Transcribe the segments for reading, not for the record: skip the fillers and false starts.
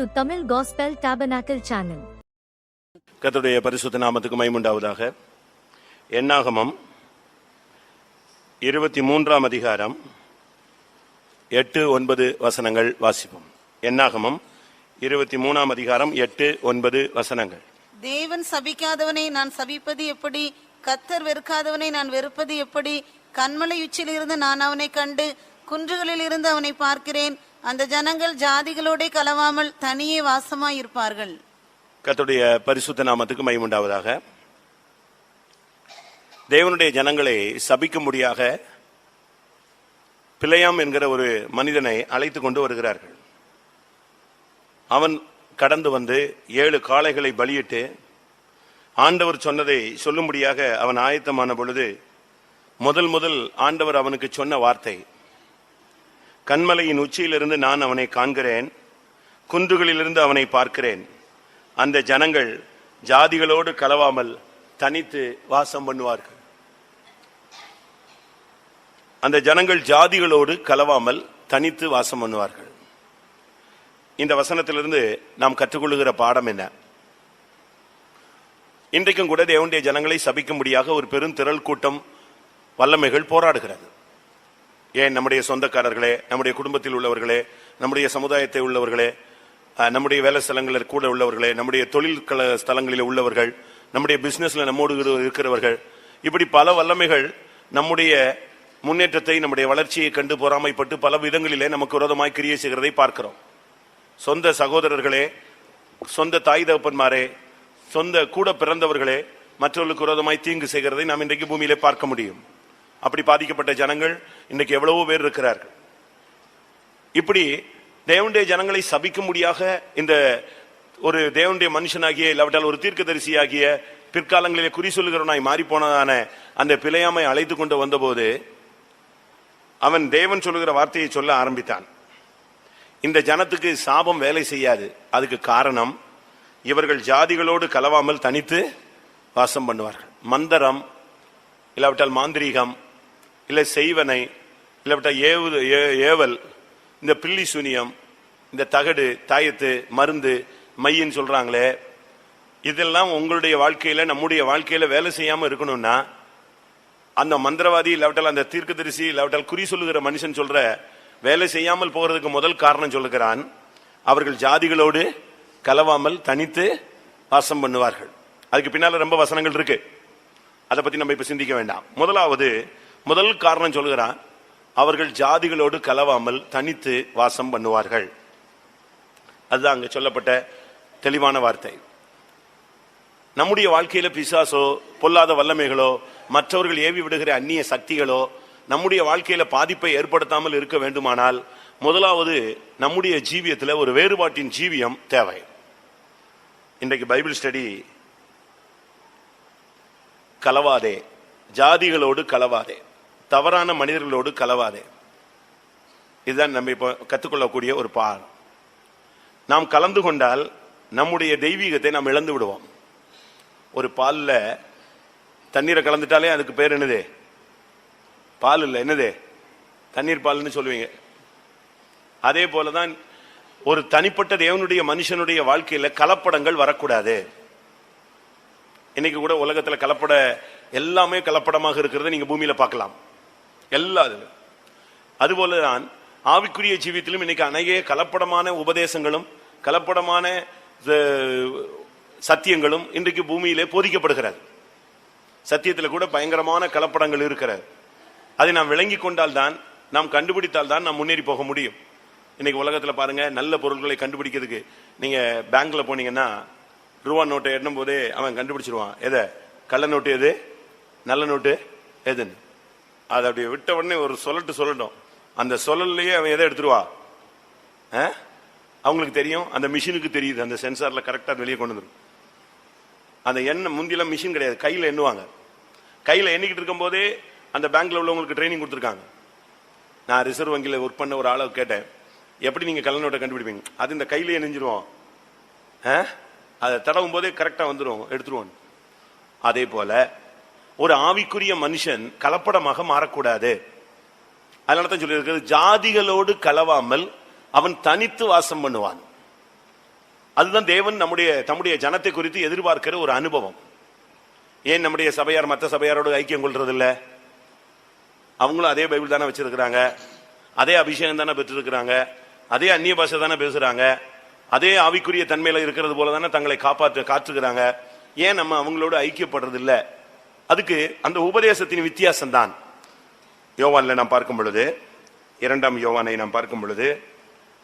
to Tamil Gospel Tabernacle Channel. கர்த்தருடைய பரிசுத்த நாமத்துக்கு மகிமை உண்டாவதாக. என்னாகமம் 23ஆம் அதிகாரம் 8-9 வசனங்கள் வாசிப்போம். என்னாகமம் 23ஆம் அதிகாரம் 8-9 வசனங்கள். தேவன் சபிக்காதவனை நான் சபிப்பது எப்படி? கர்த்தர் வெறுக்காதவனை நான் வெறுப்பது எப்படி? கன்மலை உச்சியிலிருந்து நான் அவனை கண்டு குன்றுகளில் இருந்து அவனை பார்க்கிறேன். அந்த ஜனங்கள் ஜாதிகளோட கலவாமல் தனியே வாசமாயிருப்பார்கள். கர்த்தருடைய பரிசுத்த நாமத்துக்கு மகிமை உண்டாவதாக. தேவனுடைய ஜனங்களை சபிக்கும்படியாக பிலேயாம் என்கிற ஒரு மனிதனை அழைத்து கொண்டு வருகிறார்கள். அவன் கடந்து வந்து 7 காளைகளை பலியிட்டு ஆண்டவர் சொன்னதை சொல்லும்படியாக அவன் ஆயத்தமான பொழுது முதல் ஆண்டவர் அவனுக்கு சொன்ன வார்த்தை, கன்மலையின் உச்சியிலிருந்து நான் அவனை காண்கிறேன், குன்றுகளிலிருந்து அவனை பார்க்கிறேன். அந்த ஜனங்கள் ஜாதிகளோடு கலவாமல் தனித்து வாசம் பண்ணுவார்கள். அந்த ஜனங்கள் ஜாதிகளோடு கலவாமல் தனித்து வாசம் பண்ணுவார்கள். இந்த வசனத்திலிருந்து நாம் கற்றுக்கொள்ளுகிற பாடம் என்ன? இன்றைக்கும் கூட தேவனுடைய ஜனங்களை சபிக்கும்படியாக ஒரு பெருந்திரள் கூட்டம் வல்லமைகள் போராடுகிறது. ஏன் நம்முடைய சொந்தக்காரர்களே, நம்முடைய குடும்பத்தில் உள்ளவர்களே, நம்முடைய சமுதாயத்தை உள்ளவர்களே, நம்முடைய வேலை ஸ்தலங்களில் கூட உள்ளவர்களே, நம்முடைய தொழில் ஸ்தலங்களில் உள்ளவர்கள், நம்முடைய பிசினஸ்ல நம்மோடு இருக்கிறவர்கள், இப்படி பல வல்லமைகள் நம்முடைய முன்னேற்றத்தை, நம்முடைய வளர்ச்சியை கண்டு பொறாமைப்பட்டு பல விதங்களிலே நமக்கு விரோதமாய் கிரியை செய்கிறதை பார்க்கிறோம். சொந்த சகோதரர்களே, சொந்த தாய் தகப்பன்மாரே, சொந்த கூட பிறந்தவர்களே மற்றவர்களுக்கு விரோதமாய் தீங்கு செய்கிறதை நாம் இன்றைக்கு பூமியிலே பார்க்க முடியும். அப்படி பாதிக்கப்பட்ட ஜனங்கள் இன்றைக்கு எவ்வளவோ பேர் இருக்கிறார்கள். இப்படி தேவனுடைய ஜனங்களை சபிக்கும்படியாக இந்த ஒரு தேவனுடைய மனுஷனாகிய இல்லாவிட்டால் ஒரு தீர்க்கதரிசியாகிய பிற்காலங்களிலே குறி சொல்லுகிறவனாய் மாறி போனதான அந்த பிலேயாமை அழைத்து கொண்டு வந்தபோது அவன் தேவன் சொல்லுகிற வார்த்தையை சொல்ல ஆரம்பித்தான். இந்த ஜனத்துக்கு சாபம் வேலை செய்யாது. அதுக்கு காரணம், இவர்கள் ஜாதிகளோடு கலவாமல் தனித்து வாசம் பண்ணுவார்கள். மந்தரம் இல்லாவிட்டால் மாந்திரீகம், இல்லை செய்வனை, இல்லாவிட்டால் ஏவல், இந்த பில்லி சூனியம், இந்த தகடு தாயத்து மருந்து மையின்னு சொல்றாங்களே, இதெல்லாம் உங்களுடைய வாழ்க்கையில நம்முடைய வாழ்க்கையில வேலை செய்யாம இருக்கணும்னா அந்த மந்திரவாதி இல்லாவிட்டால் அந்த தீர்க்கதரிசி இல்லாவிட்டால் குறி சொல்லுகிற மனுஷன் சொல்ற வேலை செய்யாமல் போகிறதுக்கு முதல் காரணம் சொல்லுகிறான், அவர்கள் ஜாதிகளோடு கலவாமல் தனித்து வாசம் பண்ணுவார்கள். அதுக்கு பின்னால ரொம்ப வசனங்கள் இருக்கு, அதை பத்தி நம்ம இப்ப சிந்திக்க வேண்டாம். முதல் காரணம் சொல்லுகிறான், அவர்கள் ஜாதிகளோடு கலவாமல் தனித்து வாசம் பண்ணுவார்கள். அதுதான் அங்க சொல்லப்பட்ட தெளிவான வார்த்தை. நம்முடைய வாழ்க்கையில பிசாசோ பொல்லாத வல்லமைகளோ மற்றவர்கள் ஏவி விடுகிற அந்நிய சக்திகளோ நம்முடைய வாழ்க்கையில பாதிப்பை ஏற்படுத்தாமல் இருக்க வேண்டுமானால் முதலாவது நம்முடைய ஜீவியத்துல ஒரு வேறுபாட்டின் ஜீவியம் தேவை. இன்றைக்கு பைபிள் ஸ்டடி கலவாதே, ஜாதிகளோடு கலவாதே, தவறான மனிதர்களோடு கலவாதே, இதுதான் நம்ம இப்ப கற்றுக்கொள்ளக்கூடிய ஒரு பாடம். நாம் கலந்து கொண்டால் நம்முடைய தெய்வீகத்தை நாம் இழந்து விடுவோம். ஒரு பால்ல தண்ணீரை கலந்துட்டாலே அதுக்கு பேர் என்னது? பால் இல்லை, என்னது? தண்ணீர் பால்னு சொல்லுவீங்க. அதே போலதான் ஒரு தனிப்பட்ட தேவனுடைய மனுஷனுடைய வாழ்க்கையில கலப்படங்கள் வரக்கூடாது. இன்னைக்கு கூட உலகத்துல கலப்பட எல்லாமே கலப்படமாக இருக்கிறத நீங்க பூமியில பார்க்கலாம். எல்லாரும் அதுபோலதான் ஆவிக்குரிய ஜீவியத்திலும் இன்னைக்கு அநேக கலப்படமான உபதேசங்களும் கலப்படமான சத்தியங்களும் இன்றைக்கு பூமியிலே போதிக்கப்படுகிறது. சத்தியத்தில் கூட பயங்கரமான கலப்படங்கள் இருக்கிறது. அதை நாம் விளங்கி கொண்டால் தான், நாம் கண்டுபிடித்தால் தான் நாம் முன்னேறி போக முடியும். இன்னைக்கு உலகத்துல பாருங்க, நல்ல பொருட்களை கண்டுபிடிக்கிறதுக்கு நீங்க பேங்க்ல போனீங்கன்னா ரூபா நோட்டை எண்ணும் போதே அவன் கண்டுபிடிச்சிருவான், எதை கள்ள நோட்டு எது, நல்ல நோட்டு எதுன்னு. அதை அப்படியே விட்ட உடனே ஒரு சொல்லட்டும், அந்த சொல்லலையே அவன் எதை எடுத்துருவா, அவங்களுக்கு தெரியும், அந்த மிஷினுக்கு தெரியுது, அந்த சென்சார்ல கரெக்டா வெளியே கொண்டு வந்துடும். அந்த எண்ணெய் முந்தியெல்லாம் மிஷின் கிடையாது, கையில எண்ணுவாங்க. கையில எண்ணிக்கிட்டு இருக்கும் போதே அந்த பேங்க்ல உள்ளவங்களுக்கு ட்ரைனிங் கொடுத்துருக்காங்க. நான் ரிசர்வ் வங்கியில் ஒர்க் பண்ண ஒரு ஆளை கேட்டேன், எப்படி நீங்க கள்ள நோட்டை கண்டுபிடிப்பீங்க? அது இந்த கையில எண்ணிஞ்சிருவோம், அதை தடவும் போதே கரெக்டா வந்துடும், எடுத்துருவோம். அதே போல ஒரு ஆவிக்குரிய மனுஷன் கலப்படமாக மாறக்கூடாது. அதனாலதான் சொல்லி இருக்கிறது, ஜாதிகளோடு கலவாமல் அவன் தனித்து வாசம் பண்ணுவான். அதுதான் தேவன் தம்முடைய ஜனத்தை குறித்து எதிர்பார்க்கிற ஒரு அனுபவம். ஏன் நம்முடைய சபையார் மற்ற சபையாரோடு ஐக்கியம் கொள்றது இல்ல? அவங்களும் அதே பைபிள் தானே வச்சிருக்கிறாங்க, அதே அபிஷேகம் தானே பெற்றிருக்கிறாங்க, அதே அந்நிய பாஷை தானே பேசுறாங்க, அதே ஆவிக்குரிய தன்மையில இருக்கிறது போல தானே தங்களை காத்துக்கிறாங்க. ஏன் நம்ம அவங்களோட ஐக்கியப்படுறது இல்ல? அதுக்கு அந்த உபதேசத்தின் வித்தியாசம் தான். யோவான்ல நாம் பார்க்கும் பொழுது, 2 யோவானை நாம் பார்க்கும் பொழுது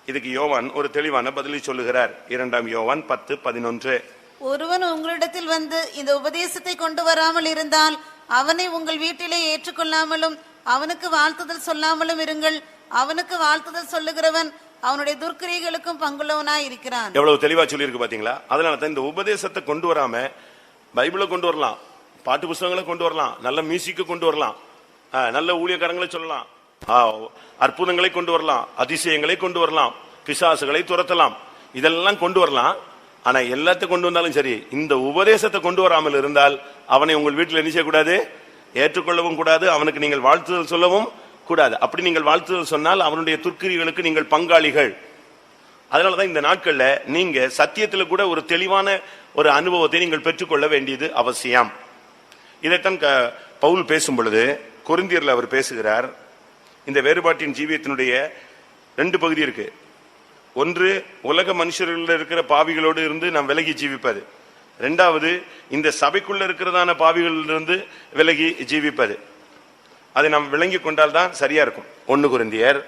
இதுக்கு யோவான் ஒரு தெளிவான பதிலை சொல்லுகிறார். 2 யோவான் 10:11. ஒருவன் உங்களிடத்தில் வந்து இந்த உபதேசத்தை கொண்டு வராமல் இருந்தால் அவனை உங்கள் வீட்டிலே ஏற்றுக்கொள்ளாமலும் அவனுக்கு வாழ்த்துதல் சொல்லாமலும் இருங்கள். அவனுக்கு வாழ்த்துதல் சொல்லுகிறவன் அவனுடைய துர்க்கிரியைகளுக்கும் பங்குள்ளவனாய் இருக்கிறான். எவ்வளவு தெளிவா சொல்லி இருக்கு பாத்தீங்களா? அதனால தான் இந்த உபதேசத்தை கொண்டு வராம பைபிளை கொண்டு வரலாம், பாட்டு புஸ்தகங்களை கொண்டு வரலாம், நல்ல மியூசிக்கை கொண்டு வரலாம், நல்ல ஊழியக்காரங்களை சொல்லலாம், அற்புதங்களை கொண்டு வரலாம், அதிசயங்களை கொண்டு வரலாம், பிசாசுகளை துரத்தலாம், இதெல்லாம் கொண்டு வரலாம். ஆனா எல்லாத்தையும் கொண்டு வந்தாலும் சரி, இந்த உபதேசத்தை கொண்டு வராமல் இருந்தால் அவனை உங்கள் வீட்டில் என்ன செய்யக்கூடாது? ஏற்றுக்கொள்ளவும் கூடாது, அவனுக்கு நீங்கள் வாழ்த்துதல் சொல்லவும் கூடாது. அப்படி நீங்கள் வாழ்த்துதல் சொன்னால் அவனுடைய துர்க்கிரிகளுக்கு நீங்கள் பங்காளிகள். அதனாலதான் இந்த நாட்கள்ல நீங்க சத்தியத்துல கூட ஒரு தெளிவான ஒரு அனுபவத்தை நீங்கள் பெற்றுக்கொள்ள வேண்டியது அவசியம். இதைத்தான் பவுல் பேசும் பொழுது கொரிந்தியர்ல அவர் பேசுகிறார். இந்த வேறுபாட்டின் ஜீவியத்தினுடைய 2 பகுதி இருக்கு. ஒன்று, உலக மனுஷர்கள் இருக்கிற பாவிகளோடு இருந்து நாம் விலகி ஜீவிப்பது. 2வது, இந்த சபைக்குள்ள இருக்கிறதான பாவிகளிலிருந்து விலகி ஜீவிப்பது. அதை நாம் விளங்கி கொண்டால் தான் சரியா இருக்கும். 1 கொரிந்தியர்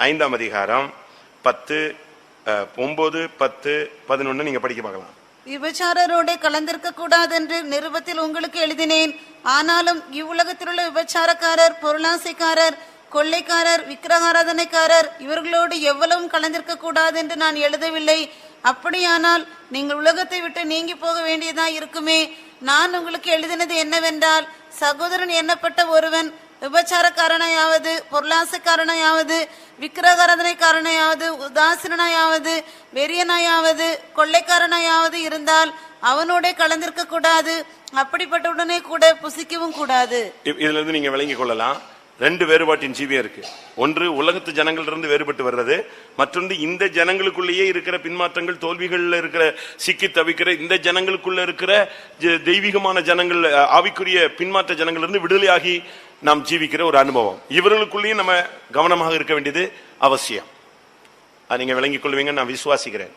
5ஆம் அதிகாரம் 10, 9, 10, 11 நீங்க படிக்க பார்க்கலாம். விபச்சாரரோட கலந்திருக்க கூடாது என்று நிருபத்தில் உங்களுக்கு எழுதினேன். ஆனாலும் இவ்வுலகத்தில் உள்ள விபச்சாரக்காரர், பொருளாசைக்காரர், கொள்ளைக்காரர், விக்கிரகாராதனைக்காரர் இவர்களோடு எவ்வளவும் கலந்திருக்க கூடாது என்று நான் எழுதவில்லை. அப்படியானால் நீங்கள் உலகத்தை விட்டு நீங்கி போக வேண்டியதா இருக்குமே. நான் உங்களுக்கு எழுதினது என்னவென்றால், சகோதரன் எண்ணப்பட்ட ஒருவன் விபச்சாரக்காரனையாவது, பொருளாசைக்காரனையாவது, விக்கிரகாராதனைக்காரனையாவது, உதாசீனாயாவது, வெறியனாயாவது, கொள்ளைக்காரனையாவது இருந்தால் அவனோட கலந்திருக்க கூடாது. அப்படிப்பட்டவுடனே கூட புசிக்கவும் கூடாது. இதுல இருந்து நீங்க விளங்கிக் கொள்ளலாம், 2 வேறுபாட்டின் ஜீவியம் இருக்கு. ஒன்று, உலகத்து ஜனங்களிலிருந்து வேறுபட்டு வர்றது. மற்றொன்று, இந்த ஜனங்களுக்குள்ளேயே இருக்கிற பின்மாற்றங்கள், தோல்விகள்ல இருக்கிற சிக்கி தவிக்கிற இந்த ஜனங்களுக்குள்ள இருக்கிற தெய்வீகமான ஜனங்கள், ஆவிக்குரிய பின்மாற்ற ஜனங்களிலிருந்து விடுதலையாகி நாம் ஜீவிக்கிற ஒரு அனுபவம். இவர்களுக்குள்ளேயும் நம்ம கவனமாக இருக்க வேண்டியது அவசியம். அது நீங்க விளங்கிக் கொள்வீங்க நான் விசுவாசிக்கிறேன்.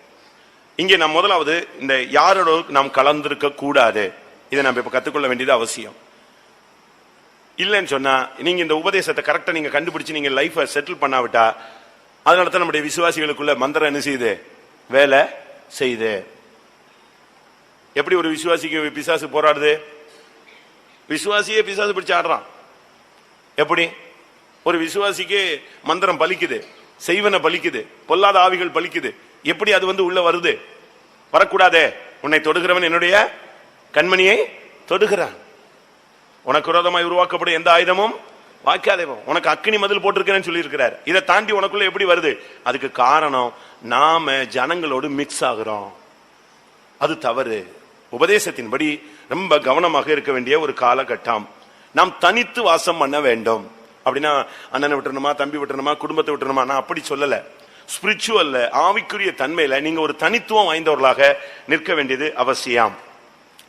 இங்கே நாம் முதலாவது இந்த யாரோட நாம் கலந்திருக்க கூடாது, இதை நம்ம இப்ப கத்துக்கொள்ள வேண்டியது அவசியம். இல்லைன்னு சொன்னா நீங்க இந்த உபதேசத்தை கரெக்டா நீங்க கண்டுபிடிச்சு நீங்க லைஃப செட்டில் பண்ணாவிட்டா, அதனாலதான் நம்முடைய விசுவாசிகளுக்குள்ள மந்திரம் என்ன செய்யுது? வேலை செய்யுது. எப்படி ஒரு விசுவாசிக்கு பிசாசு போராடுது? விசுவாசியே பிசாசு பிடிச்சு ஆடுறான். எப்படி ஒரு விசுவாசிக்கு மந்திரம் பலிக்குது, செய்வன பலிக்குது, பொல்லாத ஆவிகள் பலிக்குது. எப்படி அது உள்ள வருது? வரக்கூடாதே. உன்னை தொடுகிறவன் என்னுடைய கண்மணியை தொடுகிறான். உனக்கு விரோதமாய் உருவாக்கப்படும் எந்த ஆயுதமும் வாய்க்காதே. உனக்கு அக்கினி மதில் போட்டிருக்கிறேன்னு சொல்லி இருக்கிறார். இதை தாண்டி உனக்குள்ள எப்படி வருது? அதுக்கு காரணம் நாம ஜனங்களோடு மிக்ஸ் ஆகிறோம். அது தவறு. உபதேசத்தின்படி ரொம்ப கவனமாக இருக்க வேண்டிய ஒரு காலகட்டம். நாம் தனித்து வாசம் பண்ண வேண்டும். அப்படின்னா அண்ணனை விட்டுறணுமா, தம்பி விட்டுறணுமா, குடும்பத்தை விட்டுறணுமா? நான் அப்படி சொல்லல. ஸ்பிரிச்சுவல்ல, ஆவிக்குரிய தன்மையில நீங்க ஒரு தனித்துவம் வாய்ந்தவர்களாக நிற்க வேண்டியது அவசியம்.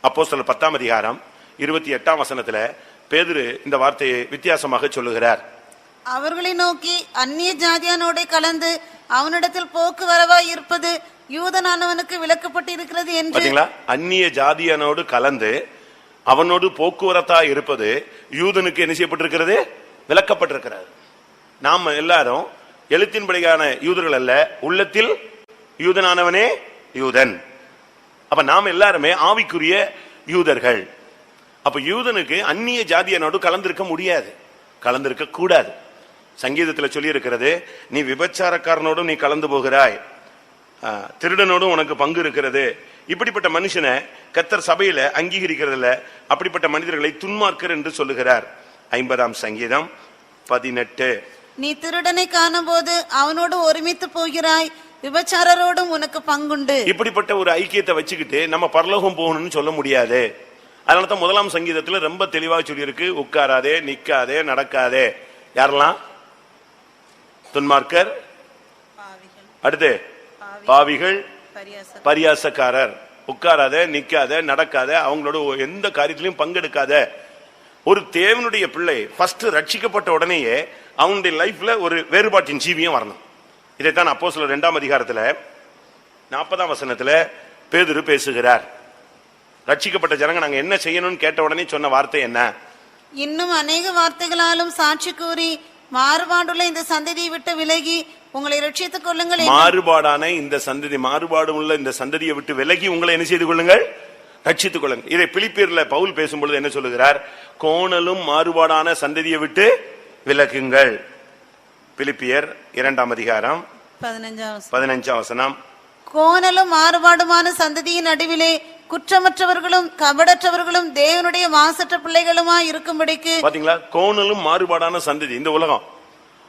அப்போஸ்தலர் 10ஆம் அதிகாரம் 28ஆம் வசனத்துல பேதுரு இந்த வார்த்தையை வித்தியாசமாக சொல்லுகிறார். அவர்களை நோக்கி, அந்நிய ஜாதியானோட கலந்து அவனிடத்தில் போக்குவரவாய் இருப்பது யூதனானவனுக்கு விலக்கப்பட்டு இருக்கிறது என்று. பாத்தீங்களா? அந்நிய ஜாதியானோடு கலந்து அவனோடு போக்குவரத்தா இருப்பது யூதனுக்கு என்ன செய்யப்பட்டிருக்கிறது? விலக்கப்பட்டிருக்கிறது. நாம் எல்லாரும் எழுத்தின்படியான யூதர்கள் அல்ல, உள்ளத்தில் யூதனானவனே யூதன். அப்ப நாம் எல்லாருமே ஆவிக்குரிய யூதர்கள். அப்ப யூதனுக்கு அந்நிய ஜாதியனோடு கலந்திருக்க முடியாது, கலந்திருக்க கூடாது. சங்கீதத்தில் சொல்லி இருக்கிறது, நீ விபச்சாரக்காரனோடும் நீ கலந்து போகிறாய், திருடனோடும் உனக்கு பங்கு இருக்கிறது. இப்படிப்பட்ட மனுஷனை கர்த்தர் சபையில அங்கீகரிக்கிறதுல, அப்படிப்பட்ட மனிதர்களை துன்மார்க்கர் என்று சொல்லுகிறார். 50ஆம் சங்கீதம் 18. நீ திருடனை காணும் போது அவனோடு ஒருமித்து போகிறாய், விபச்சாரரோடும் உனக்கு பங்குண்டு. இப்படிப்பட்ட ஒரு ஐக்கியத்தை வச்சுக்கிட்டு நம்ம பரலோகம் போகணும்னு சொல்ல முடியாது. அதனாலதான் 1ஆம் சங்கீதத்துல ரொம்ப தெளிவாக சொல்லி இருக்கு, உட்காராதே, நிக்காதே, நடக்காதே. யாரெல்லாம்? துன்மார்க்கர், அடுத்து பாவிகள், பரியாசக்காரர், உட்காராத, நிக்காத, நடக்காத, அவங்களோட எந்த காரியத்திலையும் பங்கெடுக்காத. ஒரு தேவனுடைய பிள்ளை ஃபர்ஸ்ட் ரட்சிக்கப்பட்ட உடனேயே அவனுடைய லைஃப்ல ஒரு வேறுபாட்டின் ஜீவியம் வரணும். இதைத்தான் அப்போஸ்தலர் 2ஆம் அதிகாரத்துல 40ஆம் வசனத்துல பேதுரு பேசுகிறார். ரட்சிக்கப்பட்ட ஜனங்க நாங்க என்ன செய்யணும்னு கேட்ட உடனே சொன்ன வார்த்தை என்ன? இன்னும் அநேக வார்த்தைகளாலும் சாட்சி கூறி மாறுபாடுள்ள இந்த சந்ததியை விட்டு விலகி உங்களை ரட்சித்துக் கொள்ளுங்கள். மாறுபாடான இந்த சந்ததி, மாறுபாடு உள்ள இந்த சந்ததியை விட்டு விலகி உங்களை என்ன செய்து கொள்ளுங்கள்? ரட்சித்துக் கொள்ளுங்கள். இதை பிலிப்பியர்ல பவுல் பேசும்பொழுது என்ன சொல்லுகிறார்? கோணலும் மாறுபாடான சந்ததியை விட்டு விலகுங்கள். பிலிப்பியர் 2ஆம் அதிகாரம் 15ஆம் வசனம். கோணலும் மாறுபாடுமான சந்ததியின் நடுவிலே குற்றமற்றவர்களும் கபடற்றவர்களும் தேவனுடைய மாசற்ற பிள்ளைகளுமா இருக்கும்படிக்கு. பாத்தீங்களா? கோணலும் மாறுபாடான சந்ததி இந்த உலகம்.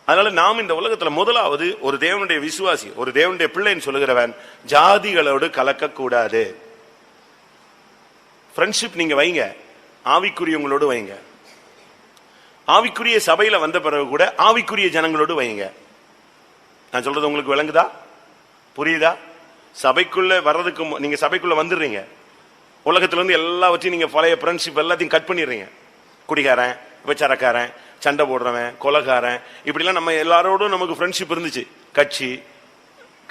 அதனால நாம் இந்த உலகத்துல முதலாவது ஒரு தேவனுடைய விசுவாசி, ஒரு தேவனுடைய பிள்ளைன்னு சொல்லுகிறவன் ஜாதிகளோடு கலக்க கூடாது. ஃப்ரெண்ட்ஷிப் நீங்க வைங்க, ஆவிக்குரியவங்களோடு வைங்க. ஆவிக்குரிய சபையில வந்த பிறகு கூட ஆவிக்குரிய ஜனங்களோடு வைங்க. நான் சொல்றது உங்களுக்கு விளங்குதா? புரியுதா? சபைக்குள்ள வர்றதுக்கு நீங்க சபைக்குள்ள வந்துடுறீங்க, உலகத்துல இருந்து எல்லாவற்றையும் நீங்க பழைய ஃப்ரெண்ட்ஷிப் எல்லாத்தையும் கட் பண்ணிடுறீங்க. குடிகாரன், விபச்சாரக்காரன், சண்டை போடுறவன், கொலைகாரன், இப்படிலாம் நம்ம எல்லாரோடும் நமக்கு ஃப்ரெண்ட்ஷிப் இருந்துச்சு.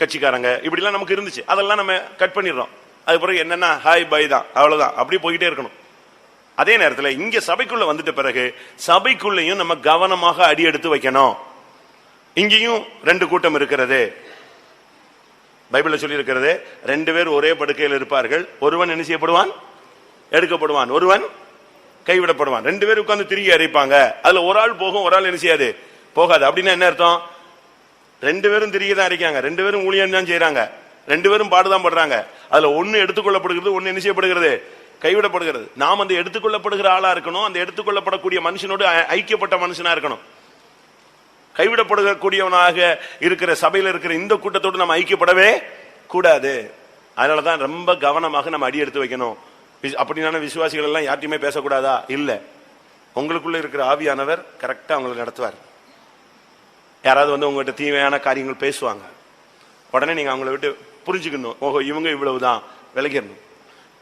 கட்சிக்காரங்க இப்படிலாம் நமக்கு இருந்துச்சு. அதெல்லாம் நம்ம கட் பண்ணிடுறோம். அது பிறகு என்னன்னா ஹாய் பை தான், அவ்வளவுதான். அப்படி போய்கிட்டே இருக்கணும். அதே நேரத்தில் இங்க சபைக்குள்ள வந்துட்ட பிறகு சபைக்குள்ளையும் நம்ம கவனமாக அடி எடுத்து வைக்கணும். இங்கேயும் 2 கூட்டம் இருக்கிறது. பைபிள்ல சொல்லி இருக்கிறது, 2 பேர் ஒரே படுக்கையில் இருப்பார்கள், ஒருவன் என்ன செய்யப்படுவான்? எடுக்கப்படுவான், ஒருவன் கைவிடப்படுவான். 2 பேர் உட்கார்ந்து திரும்பி அரைப்பாங்க. அதுல ஒரு ஆள் போகும், ஒரு ஆள் என்ன செய்யாது? போகாது. அப்படின்னா என்ன அர்த்தம்? 2 பேரும் திரும்பி தான் அரைக்காங்க, 2 பேரும் ஊழியம் தான் செய்யறாங்க, 2 பேரும் பாடுதான் படுறாங்க. அதுல ஒன்னு எடுத்துக்கொள்ளப்படுகிறது, ஒன்னு என்ன செய்யப்படுகிறது? கைவிடப்படுகிறது. நாம் அந்த எடுத்துக்கொள்ளப்படுகிற ஆளா இருக்கணும். அந்த எடுத்துக்கொள்ளப்படக்கூடிய மனுஷனோடு ஐக்கியப்பட்ட மனுஷனா இருக்கணும். கைவிடப்படக்கூடியவனாக இருக்கிற சபையில இருக்கிற இந்த கூட்டத்தோடு நம்ம ஐக்கியப்படவே கூடாது. அதனாலதான் ரொம்ப கவனமாக நம்ம அடி எடுத்து வைக்கணும். அப்படின்னா விசுவாசிகள் எல்லாம் யார்ட்டையுமே பேசக்கூடாதா? இல்ல, உங்களுக்குள்ள இருக்கிற ஆவியானவர் கரெக்டா அவங்களை நடத்துவார். யாராவது வந்து உங்ககிட்ட தீமையான காரியங்கள் பேசுவாங்க, உடனே நீங்க அவங்கள விட்டு புரிஞ்சுக்கணும். ஓஹோ, இவங்க இவ்வளவுதான், விலகிடணும்.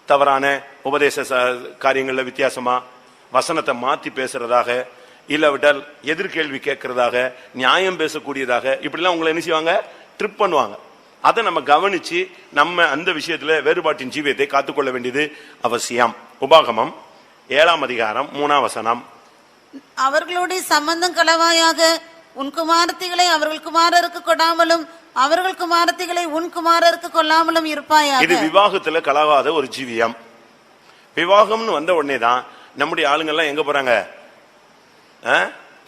தவறான உபதேச காரியங்கள்ல வித்தியாசமா வசனத்தை மாத்தி பேசுறதாக, இல்லாவிட்டால் எதிர்கேள்வி கேட்கறதாக, நியாயம் பேசக்கூடியதாக, இப்படிலாம் உங்களை என்ன செய்வாங்க? ட்ரிப் பண்ணுவாங்க. அதை நம்ம கவனிச்சு நம்ம அந்த விஷயத்துல வேறுபாட்டின் ஜீவியத்தை காத்துக்கொள்ள வேண்டியது அவசியம். உபாகமம் 7ஆம் அதிகாரம் 3ஆம் வசனம். அவர்களுடைய சம்பந்தம் களவாயாக உன் குமாரத்திகளை அவர்கள் குமாரருக்கு கொடாமலும் அவர்கள் குமாரத்திகளை உன் குமாரருக்கு கொள்ளாமலும் இருப்பாயாக. இது விவாகத்துல கலவாத ஒரு ஜீவியம். விவாகம்னு வந்த உடனே தான் நம்முடைய ஆளுங்கெல்லாம் எங்க போறாங்க?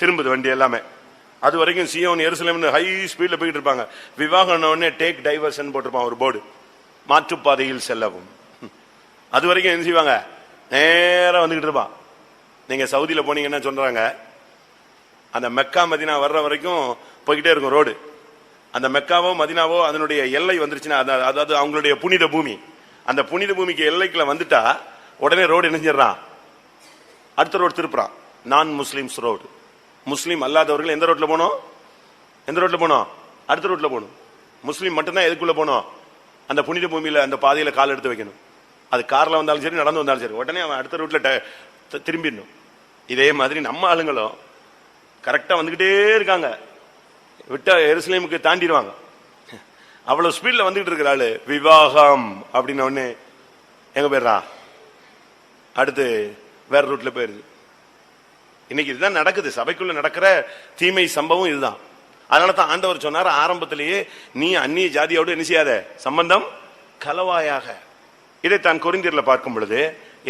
திரும்புது வண்டி எல்லாமே. அது வரைக்கும் சியோன் எருசலேம்னு ஹை ஸ்பீட்ல போயிட்டு இருப்பாங்க. விவாகம் உடனே டேக் டைவர்ஷன் போட்டிருப்பான் ஒரு போர்டு, மாற்றுப்பாதையில் செல்லவும். அது வரைக்கும் என்ன செய்வாங்க? நேரம் வந்துகிட்டு இருப்பான். நீங்க சவுதியில போனீங்கன்னா சொல்றாங்க, அந்த மெக்கா மதினா வர்ற வரைக்கும் போய்கிட்டே இருக்கும் ரோடு. அந்த மெக்காவோ மதினாவோ அதனுடைய எல்லை வந்துருச்சுன்னா, அதாவது அவங்களுடைய புனித பூமி, அந்த புனித பூமிக்கு எல்லைக்குள்ள வந்துட்டா உடனே ரோடு என்ன செஞ்சிடறான்? அடுத்த ரோடு திருப்புறான். நான் முஸ்லிம்ஸ் ரோடு. முஸ்லீம் அல்லாதவர்கள் எந்த ரோட்ல போனோம்? எந்த ரோட்ல போனோம்? அடுத்த ரோட்ல போகணும். முஸ்லீம் மட்டும்தான் எதுக்குள்ள போனோம்? அந்த புனித பூமியில அந்த பாதையில கால் எடுத்து வைக்கணும். அது கார்ல வந்தாலும் சரி, நடந்து வந்தாலும் சரி, உடனே அவன் அடுத்த ரூட்ல திரும்பிடணும். இதே மாதிரி நம்ம ஆளுங்களும் கரெக்டா வந்துகிட்டே இருக்காங்க. விட்டா எருசலேமுக்கு தாண்டிடுவாங்க. அவ்வளவு ஸ்பீட்ல வந்துகிட்டு இருக்கிற ஆளு விவாகம் அப்படின்னு ஒண்ணு எங்க போயிடுறா? அடுத்து வேற ரூட்ல போயிருது. இன்னைக்கு இதுதான் நடக்குது. சபைக்குள்ள நடக்கிற தீமை சம்பவம் இதுதான். அதனாலதான் ஆண்டவர் சொன்னார் ஆரம்பத்திலேயே, நீ அந்நிய ஜாதியோடு என்ன செய்யாத, சம்பந்தம் கலவாயாக. இதை தான் கொரிந்தியர்ல பார்க்கும் பொழுது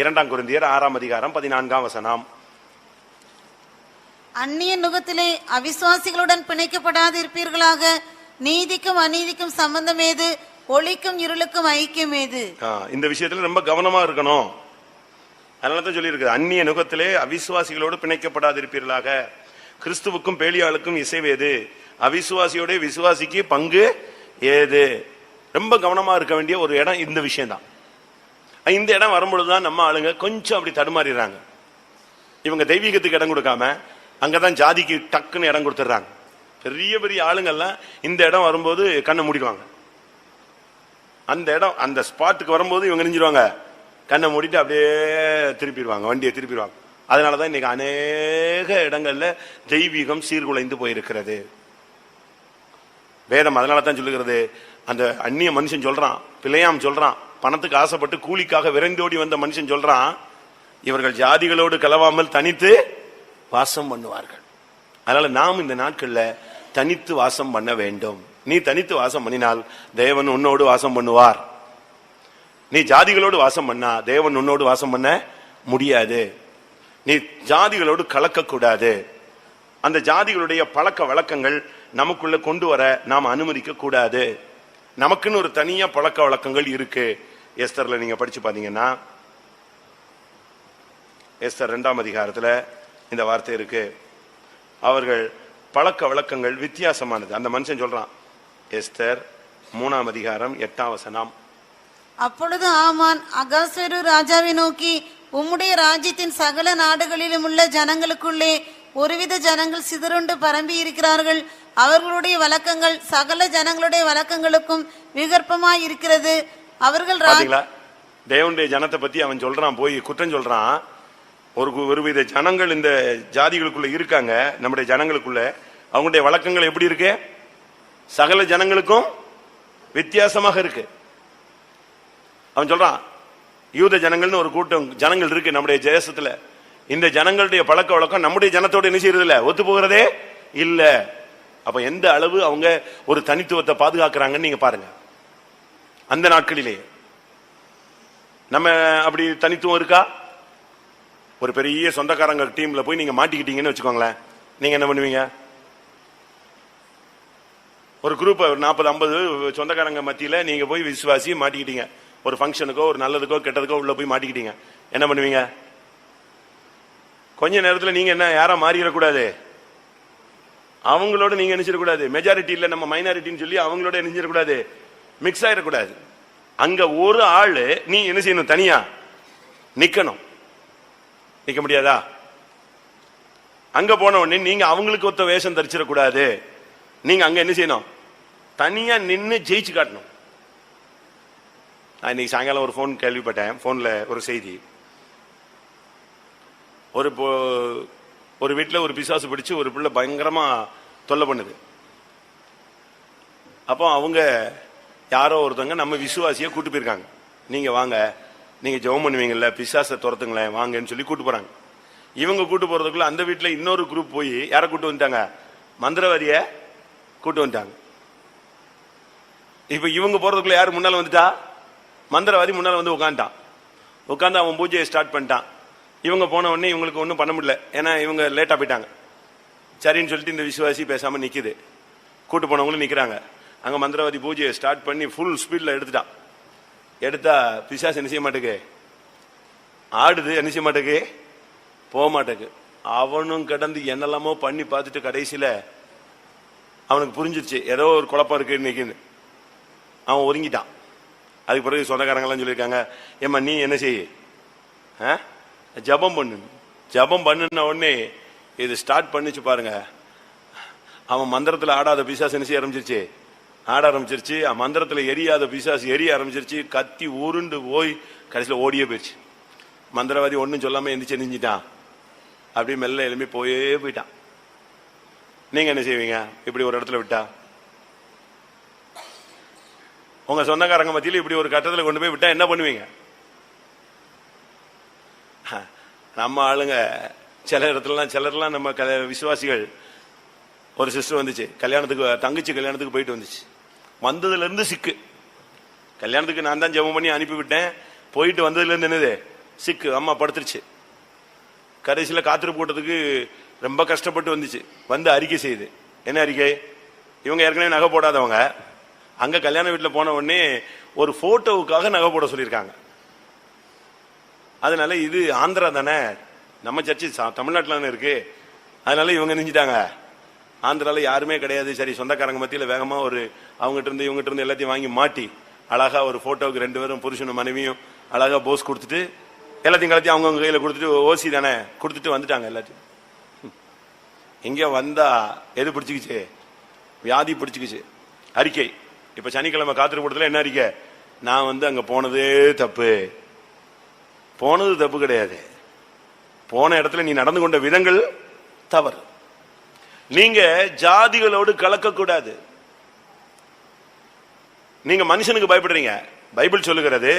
2 கொரிந்தியர் 6ஆம் அதிகாரம் 14ஆம் வசனம். அந்நிய நுகத்திலே அவிசுவாசிகளுடன் பிணைக்கப்படாது இருப்பீர்களாக. நீதிக்கும் அநீதிக்கும் சம்பந்தம் ஏது? ஒளிக்கும் இருளுக்கும் ஐக்கியம் ஏது? இந்த விஷயத்துல ரொம்ப கவனமா இருக்கணும். அதனாலதான் சொல்லி இருக்கு, அந்நிய நுகத்திலே அவிசுவாசிகளோடு பிணைக்கப்படாது இருப்பீர்களாக. கிறிஸ்துவுக்கும் பேலியாளுக்கும் இசைவேது, அவிசுவாசியோட விசுவாசிக்கு பங்கு ஏது? ரொம்ப கவனமா இருக்க வேண்டிய ஒரு இடம் இந்த விஷயம் தான். இந்த இடம் வரும்பொழுதுதான் நம்ம ஆளுங்க கொஞ்சம் அப்படி தடுமாறிடுறாங்க. இவங்க தெய்வீகத்துக்கு இடம் கொடுக்காம அங்கதான் ஜாதிக்கு டக்குன்னு இடம் கொடுத்துடுறாங்க. பெரிய பெரிய ஆளுங்கள்லாம் இந்த இடம் வரும்போது கண்ணை மூடிடுவாங்க. அந்த இடம் அந்த ஸ்பாட்டுக்கு வரும்போது இவங்க நெஞ்சிருவாங்க, கண்ணை மூடிட்டு அப்படியே திருப்பிடுவாங்க, வண்டியை திருப்பிடுவாங்க. அதனாலதான் இன்னைக்கு அநேக இடங்கள்ல தெய்வீகம் சீர்குலைந்து போயிருக்கிறது. வேதம் அதனால தான் சொல்லுகிறது, அந்த அந்நிய மனுஷன் சொல்றான், பிள்ளையாம் சொல்றான், பணத்துக்கு ஆசைப்பட்டு கூலிக்காக விரைந்தோடி வந்த மனுஷன் சொல்றான், இவர்கள் ஜாதிகளோடு கலவாமல் தனித்து வாசம் பண்ணுவார்கள். அதனால நாம் இந்த நாட்கள்ல தனித்து வாசம் பண்ண வேண்டும். நீ தனித்து வாசம் பண்ணினால் தேவன் உன்னோடு வாசம் பண்ணுவார். நீ ஜாதிகளோடு வாசம் பண்ணா தேவன் உன்னோடு வாசம் பண்ண முடியாது. நீ ஜாதிகளோடு கலக்கக்கூடாது. அந்த ஜாதிகளுடைய பழக்க வழக்கங்கள் நமக்குள்ள கொண்டு வர நாம் அனுமதிக்க கூடாது. நமக்குன்னு ஒரு தனியா பழக்க வழக்கங்கள் இருக்கு. எஸ்தர்ல நீங்க படிச்சு பாத்தீங்கன்னா, எஸ்தர் 2ஆம் அதிகாரத்துல இந்த வார்த்தை இருக்கு. அவர்கள் பழக்க வழக்கங்கள் வித்தியாசமானது. அந்த மனுஷன் சொல்றான், எஸ்தர் 3ஆம் அதிகாரம் 8ஆம் வசனம். அப்பொழுது ஆமான் அகாஸ்வேரு ராஜாவை நோக்கி, உம்முடைய ராஜ்யத்தின் சகல நாடுகளிலும் உள்ள ஜனங்களுக்குள்ளே ஒருவித ஜனங்கள் சிதறுண்டு பரம்பி இருக்கிறார்கள். அவர்களுடைய வழக்கங்கள் சகல ஜனங்களுடைய வழக்கங்களுக்கும் விகற்பமாய் இருக்கிறது. அவர்கள் தேவனுடைய ஜனத்தை பத்தி அவன் சொல்றான், போய் குற்றம் சொல்றான். ஒருவித ஜனங்கள் இந்த ஜாதிகளுக்குள்ள இருக்காங்க, நம்முடைய ஜனங்களுக்குள்ள. அவங்களுடைய வழக்கங்கள் எப்படி இருக்கு? சகல ஜனங்களுக்கும் வித்தியாசமாக இருக்கு. அவன் சொல்றான், யூத ஜனங்கள்னு ஒரு கூட்டம் ஜனங்கள் இருக்கு நம்முடைய தேசத்துல. இந்த ஜனங்களுடைய பழக்க வழக்கம் நம்முடைய ஜனத்தோட என்ன செய்யறது இல்ல, ஒத்து போகிறதே இல்ல. அப்ப எந்த அளவு அவங்க ஒரு தனித்துவத்தை பாதுகாக்கிறாங்கன்னு நீங்க பாருங்க. அந்த நாட்களிலே நம்ம அப்படி தனித்துவம் இருக்கா? ஒரு பெரிய சொந்தக்காரங்க டீம்ல போய் நீங்க மாட்டிக்கிட்டீங்கன்னு வச்சுக்கோங்களேன், நீங்க என்ன பண்ணுவீங்க? ஒரு குரூப் 40-50 சொந்தக்காரங்க மத்தியில நீங்க போய் விசுவாசி மாட்டிக்கிட்டீங்க. ஒரு ஃபங்க்ஷனுக்கோ ஒரு நல்லதுக்கோ கெட்டதுக்கோ உள்ள போய் மாட்டிக்கிட்டீங்க. என்ன பண்ணுவீங்க? கொஞ்ச நேரத்தில் நீங்க என்ன யாரா மாறிடக்கூடாது, அவங்களோட நீங்க நினைச்சிடக்கூடாது. மெஜாரிட்டி இல்ல நம்ம மைனாரிட்டின்னு சொல்லி அவங்களோட நினைச்சிடக்கூடாது, மிக்ஸ் ஆயிடக்கூடாது. அங்க ஒரு ஆளு நீ என்ன செய்யணும், தனியா நிக்கணும். நிக்க முடியாதா? அங்க போன உடனே நீங்க அவங்களுக்கு ஒத்த வேஷம் தரிச்சிடக்கூடாது. நீங்க அங்க என்ன செய்யணும், தனியா நின்று ஜெயிச்சு காட்டணும். நான் இன்னைக்கு சாயங்காலம் ஒரு போன் கேள்விப்பட்டேன். போன்ல ஒரு செய்தி, ஒரு வீட்டில் ஒரு பிசாசு பிடிச்சு ஒரு பிள்ளை பயங்கரமா தொல்லை பண்ணுது. அப்போ அவங்க யாரோ ஒருத்தவங்க நம்ம விசுவாசியை கூட்டு போயிருக்காங்க. நீங்க வாங்க, நீங்க ஜெபம் பண்ணுவீங்கல்ல, பிசாசை துரத்துங்களேன் வாங்கன்னு சொல்லி கூட்டு போறாங்க. இவங்க கூட்டு போறதுக்குள்ள அந்த வீட்டுல இன்னொரு குரூப் போய் யாரை கூட்டு வந்துட்டாங்க, மந்திரவாதிய கூட்டு வந்துட்டாங்க. இப்ப இவங்க போறதுக்குள்ள யாரு முன்னால வந்துட்டா, மந்திரவாதி முன்னால வந்து உட்காந்துட்டான். உட்காந்து அவன் பூஜையை ஸ்டார்ட் பண்ணிட்டான். இவங்க போன உடனே இவங்களுக்கு ஒன்றும் பண்ண முடியல, ஏன்னா இவங்க லேட்டா போயிட்டாங்க. சரின்னு சொல்லிட்டு இந்த விசுவாசி பேசாம நிக்குது. கூட்டு போனவங்களும் நிக்கிறாங்க. அங்க மந்திரவாதி பூஜையை ஸ்டார்ட் பண்ணி ஃபுல் ஸ்பீட்ல எடுத்துட்டான். எடுத்தா பிசாசு என்ன செய்ய மாட்டேக்கு, ஆடுது. என்ன செய்ய மாட்டேக்கு, போக மாட்டேக்கு. அவனும் கிடந்து என்னெல்லாமோ பண்ணி பார்த்துட்டு கடைசியில அவனுக்கு புரிஞ்சிருச்சு ஏதோ ஒரு குழப்பம் இருக்கு இன்னைக்குன்னு. அவன் ஒதுங்கிட்டான். அதுக்கு பிறகு சொந்தக்காரங்கெல்லாம் சொல்லியிருக்காங்க, ஏம்மா நீ என்ன செய்ய, ஜபம் பண்ணு. ஜபம் பண்ணுன உடனே இது ஸ்டார்ட் பண்ணிச்சு பாருங்க. அவன் மந்திரத்துல ஆடாத பிசாசு என்ன செய்ய ஆரம்பிச்சிருச்சு, ஆட ஆரம்பிச்சிருச்சு. மந்திரத்துல எரியாத பிசாசு எரிய ஆரம்பிச்சிருச்சு. கத்தி உருண்டு போய் கடைசியில் ஓடியே போயிடுச்சு. மந்திரவாதி ஒன்னும் சொல்லாம எந்திரிச்சு எரிஞ்சிட்டான். அப்படியே மெல்ல எழுப்பி போயிட்டான். நீங்க என்ன செய்வீங்க இப்படி ஒரு இடத்துல விட்டா? உங்க சொந்தக்காரங்க மத்தியில் இப்படி ஒரு கட்டத்தில் கொண்டு போய் விட்டா என்ன பண்ணுவீங்க? நம்ம ஆளுங்க சில இடத்துலலாம் சிலர்லாம் நம்ம விசுவாசிகள், ஒரு சிஸ்டர் வந்துச்சு கல்யாணத்துக்கு, தங்கச்சி கல்யாணத்துக்கு போயிட்டு வந்துச்சு. வந்ததுல இருந்து சிக்கு. கல்யாணத்துக்கு நான் தான் ஜெபம் பண்ணி அனுப்பிவிட்டேன். போயிட்டு வந்ததுல இருந்து என்னது சிக்கு, அம்மா படுத்துருச்சு. கடைசியில காத்திருப்பு கூட்டத்துக்கு ரொம்ப கஷ்டப்பட்டு வந்துச்சு. வந்து அறிக்கை செய்யுது. என்ன அறிக்கை? இவங்க ஏற்கனவே நகை போடாதவங்க. அங்க கல்யாண வீட்டில் போன உடனே ஒரு போட்டோவுக்காக நகை போட சொல்லியிருக்காங்க. அதனால இது ஆந்திரா தானே, நம்ம சர்ச்சு தமிழ்நாட்டில் தானே இருக்கு. அதனால இவங்க நினைச்சிட்டாங்க ஆந்திரால யாருமே கிடையாது. சரி, சொந்தக்காரங்க மத்தியில் வேகமா ஒரு அவங்ககிட்ட இருந்து இவங்ககிட்ட இருந்து எல்லாத்தையும் வாங்கி மாட்டி அழகா ஒரு போட்டோவுக்கு 2 பேரும் புருஷனும் மனைவியும் அழகா போஸ் கொடுத்துட்டு எல்லாத்தையும் கலத்தையும் அவங்கவுங்க கையில கொடுத்துட்டு, ஓசி தானே கொடுத்துட்டு வந்துட்டாங்க எல்லாத்தையும். இங்க வந்தா எது பிடிச்சிக்கிச்சு, வியாதி பிடிச்சிக்கிச்சு. அறிக்கை இப்ப சனிக்கிழமை காத்திருப்பு கூட்டத்தில் என்ன அறிக்கை, நான் அங்க போனதே தப்பு. போனது தப்பு கிடையாது, போன இடத்துல நீ நடந்து கொண்ட விதங்கள் தவறு. நீங்க ஜாதிகளோடு கலக்க கூடாது. நீங்க மனுஷனுக்கு பயப்படுறீங்க. பைபிள் சொல்லுகிறது,